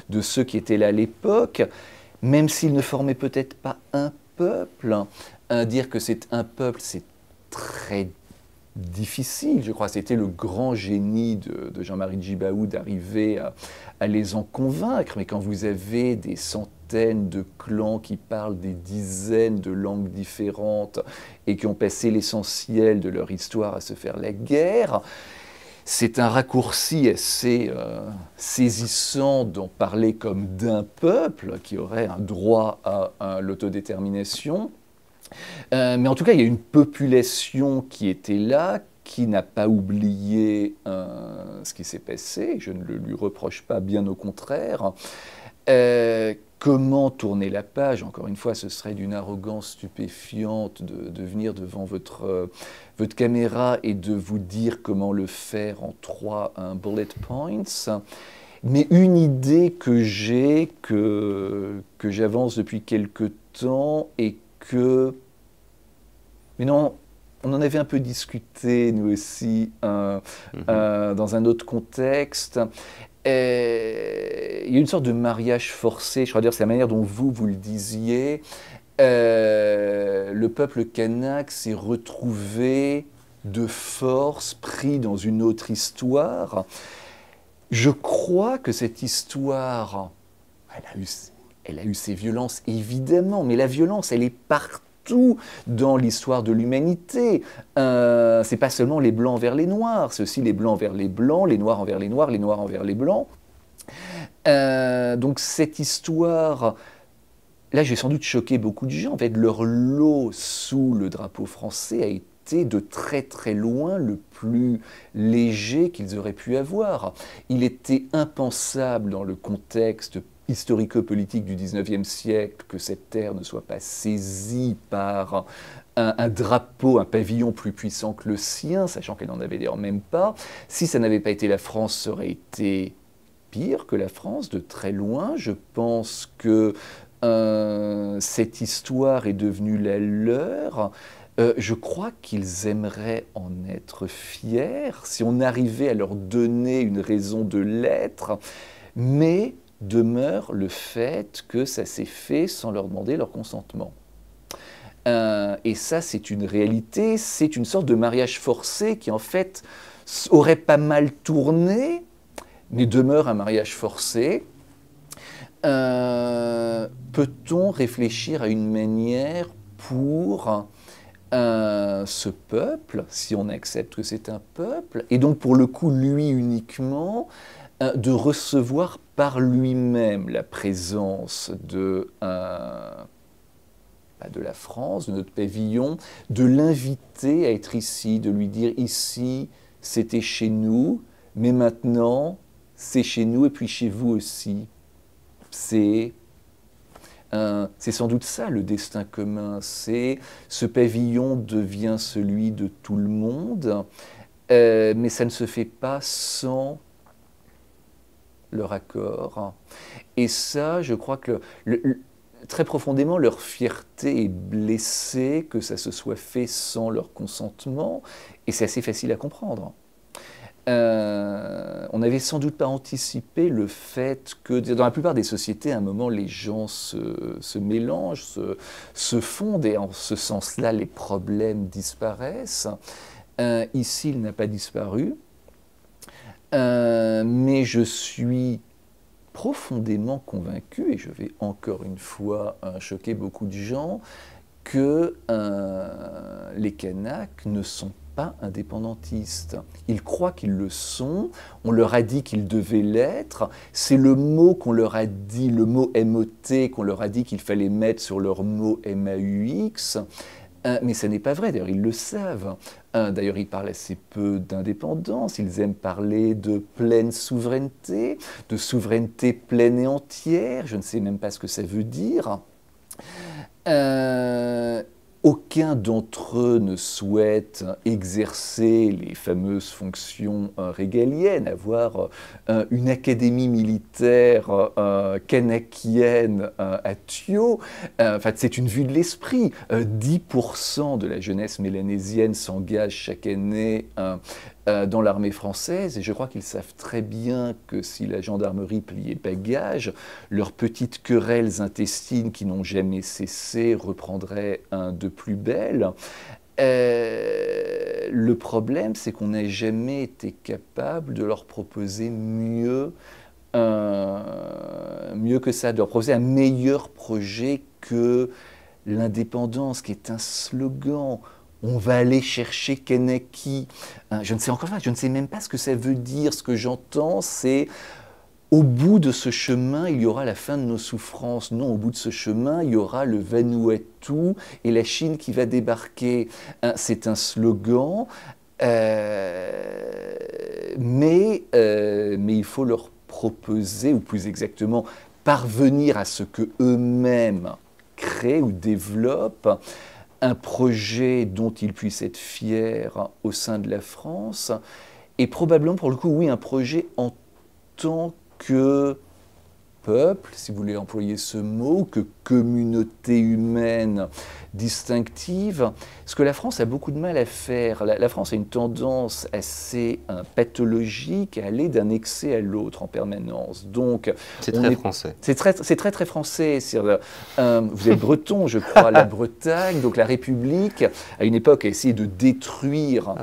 de ceux qui étaient là à l'époque, même s'ils ne formaient peut-être pas un peuple. Dire que c'est un peuple, c'est très difficile, je crois. C'était le grand génie de Jean-Marie Djibaou d'arriver à les en convaincre. Mais quand vous avez des centaines de clans qui parlent des dizaines de langues différentes et qui ont passé l'essentiel de leur histoire à se faire la guerre, c'est un raccourci assez saisissant d'en parler comme d'un peuple qui aurait un droit à l'autodétermination. Mais en tout cas, il y a une population qui était là, qui n'a pas oublié ce qui s'est passé. Je ne le lui reproche pas, bien au contraire. Comment tourner la page? Encore une fois, ce serait d'une arrogance stupéfiante de venir devant votre caméra et de vous dire comment le faire en 3 bullet points. Mais une idée que j'ai, que j'avance depuis quelque temps et que... Mais non, on en avait un peu discuté, nous aussi, dans un autre contexte. Il y a une sorte de mariage forcé, je crois dire, c'est la manière dont vous le disiez. Le le peuple kanak s'est retrouvé de force pris dans une autre histoire. Je crois que cette histoire, elle a eu ses violences évidemment, mais la violence, elle est partout dans l'histoire de l'humanité. C'est pas seulement les blancs envers les noirs, c'est aussi les blancs envers les blancs, les noirs envers les noirs, les noirs envers les blancs. Donc cette histoire, là j'ai sans doute choqué beaucoup de gens. En fait, leur lot sous le drapeau français a été de très très loin le plus léger qu'ils auraient pu avoir. Il était impensable dans le contexte historico-politique du XIXe siècle que cette terre ne soit pas saisie par un drapeau, un pavillon plus puissant que le sien, sachant qu'elle n'en avait d'ailleurs même pas. Si ça n'avait pas été la France, ça aurait été pire que la France, de très loin. Je pense que cette histoire est devenue la leur. Je crois qu'ils aimeraient en être fiers si on arrivait à leur donner une raison de l'être, mais demeure le fait que ça s'est fait sans leur demander leur consentement. Et ça, c'est une réalité, c'est une sorte de mariage forcé qui, en fait, aurait pas mal tourné, mais demeure un mariage forcé. Peut-on réfléchir à une manière pour ce peuple, si on accepte que c'est un peuple, et donc pour le coup lui uniquement, de recevoir par lui-même la présence de la France, de notre pavillon, de l'inviter à être ici, de lui dire ici c'était chez nous, mais maintenant c'est chez nous et puis chez vous aussi. C'est sans doute ça le destin commun, c'est ce pavillon devient celui de tout le monde, mais ça ne se fait pas sans leur accord. Et ça, je crois que très profondément, leur fierté est blessée, que ça se soit fait sans leur consentement, et c'est assez facile à comprendre. On n'avait sans doute pas anticipé le fait que dans la plupart des sociétés, à un moment, les gens se mélangent, se fondent, et en ce sens-là, les problèmes disparaissent. Ici, il n'a pas disparu, mais je suis profondément convaincu, et je vais encore une fois choquer beaucoup de gens, que les Kanaks ne sont pas indépendantistes. Ils croient qu'ils le sont, on leur a dit qu'ils devaient l'être, c'est le mot qu'on leur a dit, le mot MOT, qu'on leur a dit qu'il fallait mettre sur leur mot MAUX, mais ça n'est pas vrai, d'ailleurs ils le savent. D'ailleurs ils parlent assez peu d'indépendance, ils aiment parler de pleine souveraineté, de souveraineté pleine et entière, je ne sais même pas ce que ça veut dire. Aucun d'entre eux ne souhaite exercer les fameuses fonctions régaliennes, avoir une académie militaire kanakienne à Thio. Enfin, c'est une vue de l'esprit. 10% de la jeunesse mélanésienne s'engage chaque année dans l'armée française, et je crois qu'ils savent très bien que si la gendarmerie pliait bagage, leurs petites querelles intestines qui n'ont jamais cessé reprendraient de plus belle. Le problème, c'est qu'on n'a jamais été capable de leur proposer mieux que ça, de leur proposer un meilleur projet que l'indépendance, qui est un slogan. On va aller chercher Kanaki. Je ne sais encore pas, je ne sais même pas ce que ça veut dire. Ce que j'entends, c'est au bout de ce chemin, il y aura la fin de nos souffrances. Non, au bout de ce chemin, il y aura le Vanuatu et la Chine qui va débarquer. C'est un slogan, mais il faut leur proposer, ou plus exactement, parvenir à ce qu'eux-mêmes créent ou développent un projet dont ils puissent être fiers au sein de la France, et probablement, pour le coup, oui, un projet en tant que peuple, si vous voulez employer ce mot, que communauté humaine distinctive, ce que la France a beaucoup de mal à faire. La France a une tendance assez pathologique à aller d'un excès à l'autre en permanence. Donc, C'est très français. C'est très français. Vous êtes breton, je crois, la Bretagne. Donc la République, à une époque, a essayé de détruire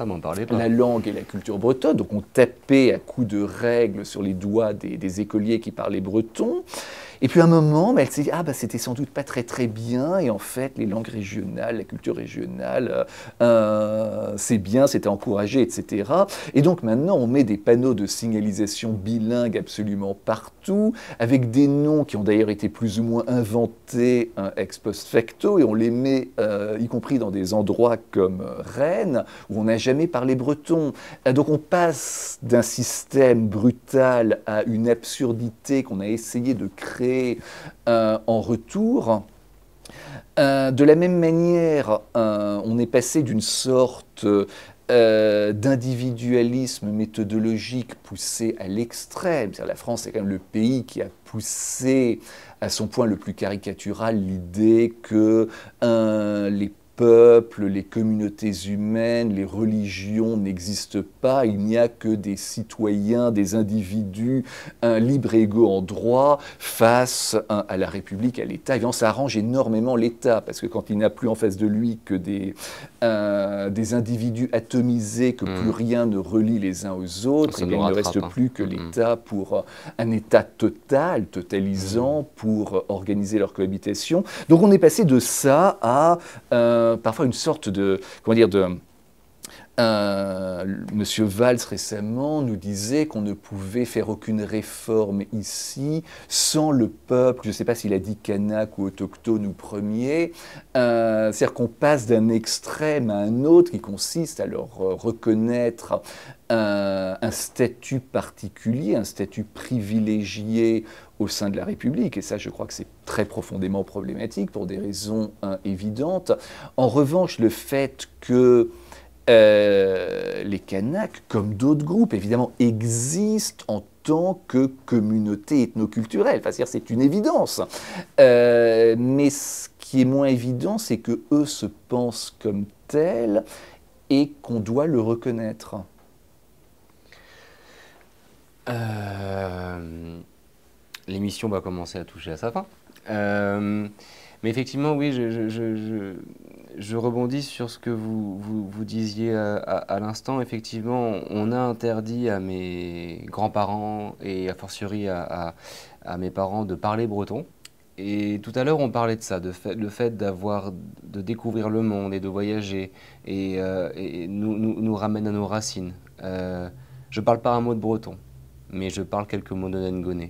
la langue et la culture bretonne. Donc on tapait à coups de règles sur les doigts des écoliers qui parlaient breton. Et puis à un moment, elle s'est dit, c'était sans doute pas très bien, et en fait, les langues régionales, la culture régionale, c'est bien, c'était encouragé, etc. Et donc maintenant, on met des panneaux de signalisation bilingue absolument partout, avec des noms qui ont d'ailleurs été plus ou moins inventés ex post facto, et on les met, y compris dans des endroits comme Rennes, où on n'a jamais parlé breton. Donc on passe d'un système brutal à une absurdité qu'on a essayé de créer en retour. De la même manière, on est passé d'une sorte d'individualisme méthodologique poussé à l'extrême. La France est quand même le pays qui a poussé à son point le plus caricatural l'idée que les peuples, les communautés humaines, les religions n'existent pas, il n'y a que des citoyens, des individus libres et égaux en droit face à la République, à l'État. Évidemment, ça arrange énormément l'État, parce que quand il n'a plus en face de lui que des individus atomisés, que plus rien ne relie les uns aux autres, il ne reste plus que l'État pour un État total, totalisant, pour organiser leur cohabitation. Donc on est passé de ça à parfois une sorte de, Monsieur Valls récemment nous disait qu'on ne pouvait faire aucune réforme ici sans le peuple, je ne sais pas s'il a dit kanak ou autochtone ou premier, c'est-à-dire qu'on passe d'un extrême à un autre qui consiste à leur reconnaître un statut particulier, un statut privilégié au sein de la République, et ça je crois que c'est très profondément problématique pour des raisons évidentes. En revanche, le fait que les Kanaks, comme d'autres groupes, évidemment, existent en tant que communauté ethnoculturelle. Enfin, c'est une évidence. Mais ce qui est moins évident, c'est qu'eux se pensent comme tels et qu'on doit le reconnaître. L'émission va commencer à toucher à sa fin. Mais effectivement, oui, je rebondis sur ce que vous disiez à l'instant. Effectivement, on a interdit à mes grands-parents et a fortiori à mes parents de parler breton. Et tout à l'heure, on parlait de ça, le fait de découvrir le monde et de voyager et nous ramène à nos racines. Je parle pas un mot de breton, mais je parle quelques mots de Ngone.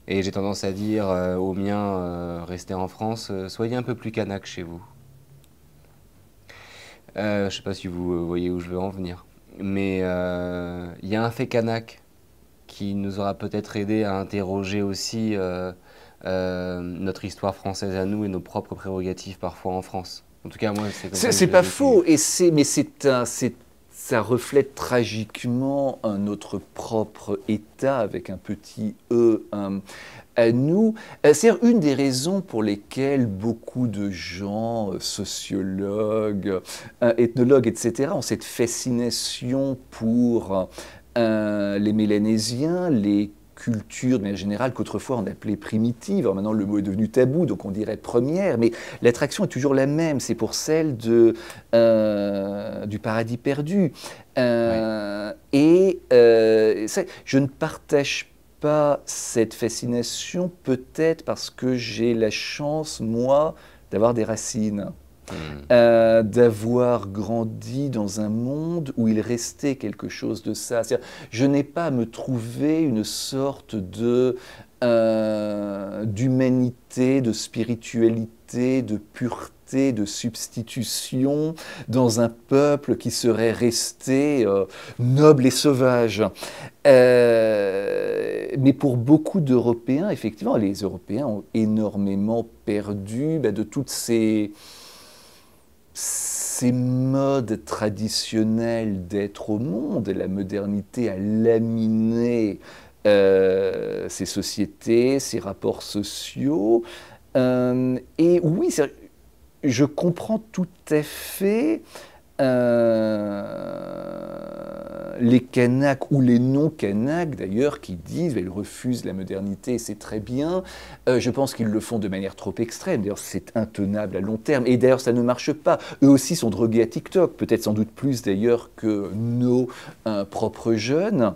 Et j'ai tendance à dire aux miens, restez en France, soyez un peu plus kanak chez vous. Je ne sais pas si vous voyez où je veux en venir. Mais il y a un fait kanak qui nous aura peut-être aidé à interroger aussi notre histoire française à nous et nos propres prérogatives parfois en France. En tout cas, moi, c'est comme ça que c'est pas faux, mais ça reflète tragiquement notre propre État avec un petit E à nous. C'est une des raisons pour lesquelles beaucoup de gens, sociologues, ethnologues, etc., ont cette fascination pour les Mélanésiens, les culture de manière générale qu'autrefois on appelait primitive. Alors maintenant le mot est devenu tabou, donc on dirait première, mais l'attraction est toujours la même, c'est pour celle du paradis perdu. Et je ne partage pas cette fascination, peut-être parce que j'ai la chance, moi, d'avoir des racines. D'avoir grandi dans un monde où il restait quelque chose de ça. Je n'ai pas à me trouver une sorte d'humanité, de spiritualité, de pureté, de substitution dans un peuple qui serait resté noble et sauvage. Mais pour beaucoup d'Européens, effectivement, les Européens ont énormément perdu de toutes ces modes traditionnels d'être au monde. La modernité a laminé ces sociétés, ces rapports sociaux. Et oui, je comprends tout à fait les Kanaks ou les non-Kanaks d'ailleurs qui disent qu'ils refusent la modernité, c'est très bien. Je pense qu'ils le font de manière trop extrême. D'ailleurs, c'est intenable à long terme. Et d'ailleurs, ça ne marche pas. Eux aussi sont drogués à TikTok, peut-être sans doute plus d'ailleurs que nos propres jeunes.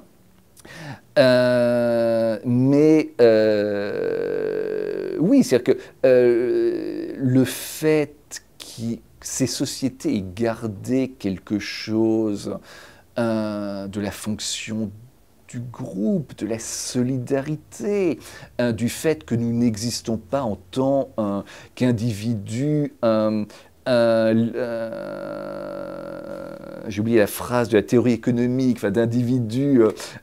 Oui, c'est-à-dire que le fait que ces sociétés aient gardé quelque chose de la fonction du groupe, de la solidarité, du fait que nous n'existons pas en tant qu'individus. J'ai oublié la phrase de la théorie économique, enfin, d'individus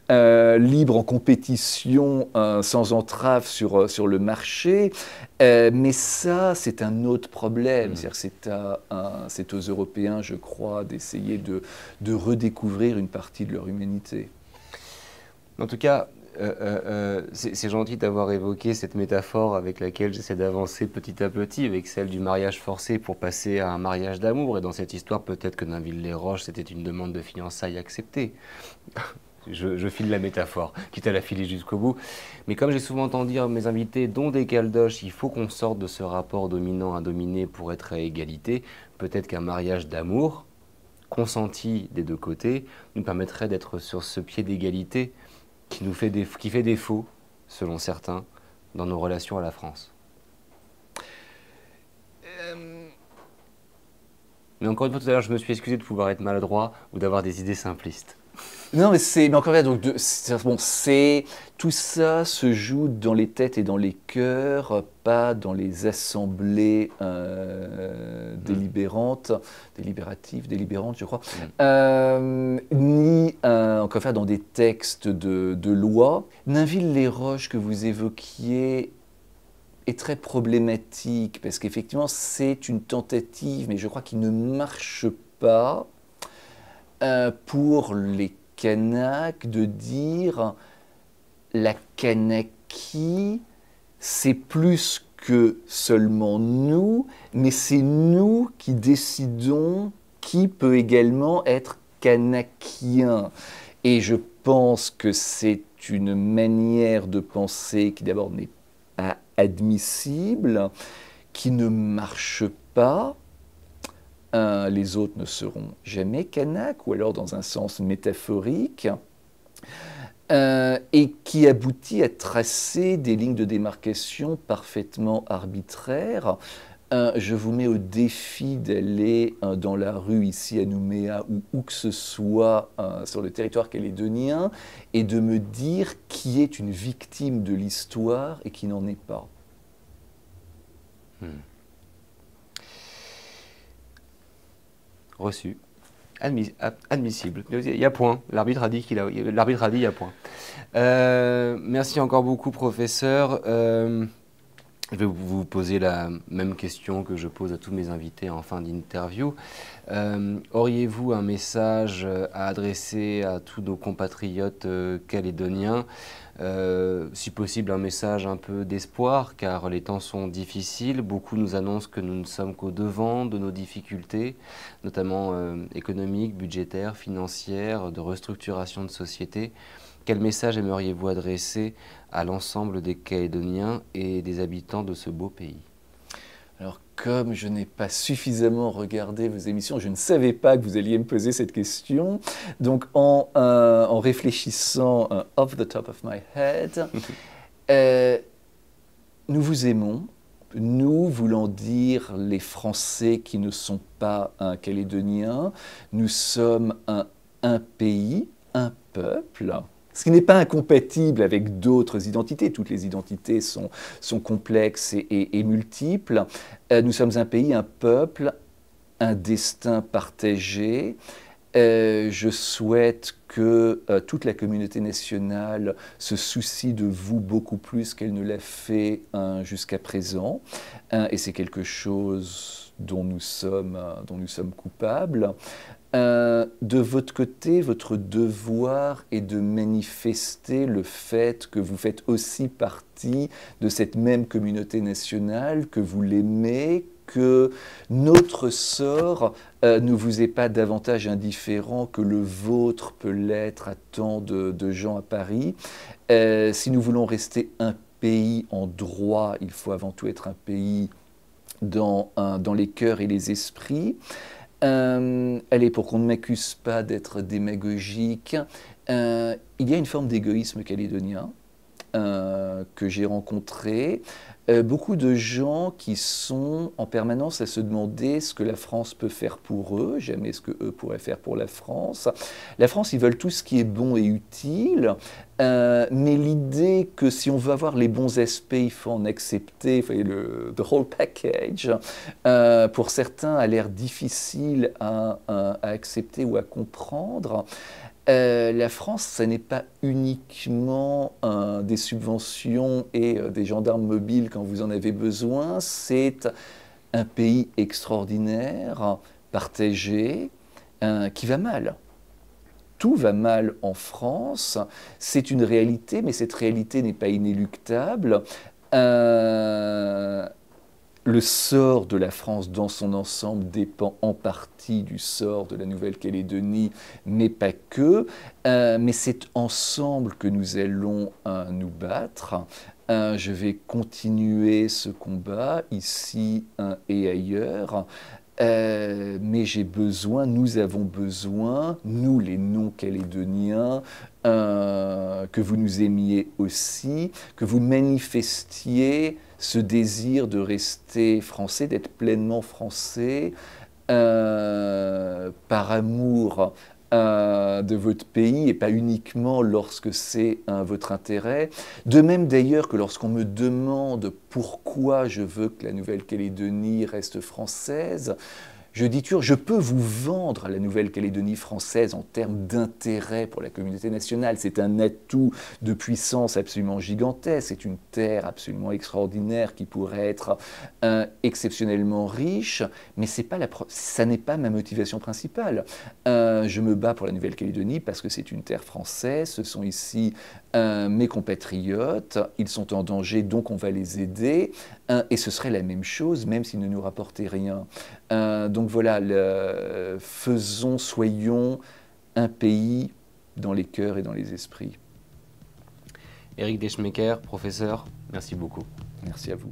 libres en compétition sans entrave sur le marché. Mais ça, c'est un autre problème. C'est aux Européens, je crois, d'essayer de redécouvrir une partie de leur humanité. En tout cas, c'est gentil d'avoir évoqué cette métaphore avec laquelle j'essaie d'avancer petit à petit, avec celle du mariage forcé pour passer à un mariage d'amour. Et dans cette histoire, peut-être que Nainville-les-Roches, c'était une demande de fiançailles acceptée. Je file la métaphore, quitte à la filer jusqu'au bout. Mais comme j'ai souvent entendu dire mes invités, dont des caldoches, il faut qu'on sorte de ce rapport dominant à dominé pour être à égalité. Peut-être qu'un mariage d'amour, consenti des deux côtés, nous permettrait d'être sur ce pied d'égalité qui fait défaut, selon certains, dans nos relations à la France. Mais encore une fois, tout à l'heure, je me suis excusé de pouvoir être maladroit ou d'avoir des idées simplistes. Non, mais encore une fois, donc tout ça se joue dans les têtes et dans les cœurs, pas dans les assemblées délibérantes, je crois, ni encore une fois dans des textes de loi. Nainville-les-Roches que vous évoquiez est très problématique parce qu'effectivement c'est une tentative, mais je crois qu'il ne marche pas pour les Kanaks de dire la Kanaki, c'est plus que seulement nous, mais c'est nous qui décidons qui peut également être kanakien. Et je pense que c'est une manière de penser qui d'abord n'est pas admissible, qui ne marche pas. Les autres ne seront jamais Kanaks, ou alors dans un sens métaphorique, et qui aboutit à tracer des lignes de démarcation parfaitement arbitraires. Je vous mets au défi d'aller dans la rue ici à Nouméa ou où que ce soit sur le territoire calédonien et de me dire qui est une victime de l'histoire et qui n'en est pas. Reçu. Admissible. Il y a point. L'arbitre a dit il y a point. Merci encore beaucoup, professeur. Je vais vous poser la même question que je pose à tous mes invités en fin d'interview. Auriez-vous un message à adresser à tous nos compatriotes calédoniens, si possible un message un peu d'espoir, car les temps sont difficiles. Beaucoup nous annoncent que nous ne sommes qu'au devant de nos difficultés, notamment économiques, budgétaires, financières, de restructuration de société. Quel message aimeriez-vous adresser à l'ensemble des Calédoniens et des habitants de ce beau pays? Alors, comme je n'ai pas suffisamment regardé vos émissions, je ne savais pas que vous alliez me poser cette question. Donc, en réfléchissant off the top of my head, nous vous aimons. Nous, voulant dire les Français qui ne sont pas un Calédonien, nous sommes un pays, un peuple. Ce qui n'est pas incompatible avec d'autres identités. Toutes les identités sont complexes et multiples. Nous sommes un pays, un peuple, un destin partagé. Je souhaite que toute la communauté nationale se soucie de vous beaucoup plus qu'elle ne l'a fait jusqu'à présent. Et c'est quelque chose dont nous sommes coupables. De votre côté, votre devoir est de manifester le fait que vous faites aussi partie de cette même communauté nationale, que vous l'aimez, que notre sort ne vous est pas davantage indifférent que le vôtre peut l'être à tant de gens à Paris. Si nous voulons rester un pays en droit, il faut avant tout être un pays dans les cœurs et les esprits. Allez, pour qu'on ne m'accuse pas d'être démagogique, il y a une forme d'égoïsme calédonien que j'ai rencontré. Beaucoup de gens qui sont en permanence à se demander ce que la France peut faire pour eux, jamais ce que eux pourraient faire pour la France. La France, ils veulent tout ce qui est bon et utile, mais l'idée que si on veut avoir les bons aspects, il faut en accepter, vous voyez, the whole package, pour certains a l'air difficile à accepter ou à comprendre. La France, ce n'est pas uniquement des subventions et des gendarmes mobiles quand vous en avez besoin, c'est un pays extraordinaire, partagé, qui va mal. Tout va mal en France, c'est une réalité, mais cette réalité n'est pas inéluctable. Le sort de la France dans son ensemble dépend en partie du sort de la Nouvelle-Calédonie, mais pas que. Mais c'est ensemble que nous allons nous battre. Je vais continuer ce combat ici et ailleurs. Mais j'ai besoin, nous avons besoin, nous les non-calédoniens, que vous nous aimiez aussi, que vous manifestiez ce désir de rester français, d'être pleinement français, par amour de votre pays et pas uniquement lorsque c'est votre intérêt. De même d'ailleurs que lorsqu'on me demande pourquoi je veux que la Nouvelle-Calédonie reste française, je dis toujours, je peux vous vendre la Nouvelle-Calédonie française en termes d'intérêt pour la communauté nationale. C'est un atout de puissance absolument gigantesque. C'est une terre absolument extraordinaire qui pourrait être exceptionnellement riche, mais ça n'est pas ma motivation principale. Je me bats pour la Nouvelle-Calédonie parce que c'est une terre française. Ce sont ici mes compatriotes. Ils sont en danger, donc on va les aider. Et ce serait la même chose, même s'ils ne nous rapportaient rien. Donc voilà, soyons un pays dans les cœurs et dans les esprits. Éric Deschmecker, professeur, merci beaucoup. Merci à vous.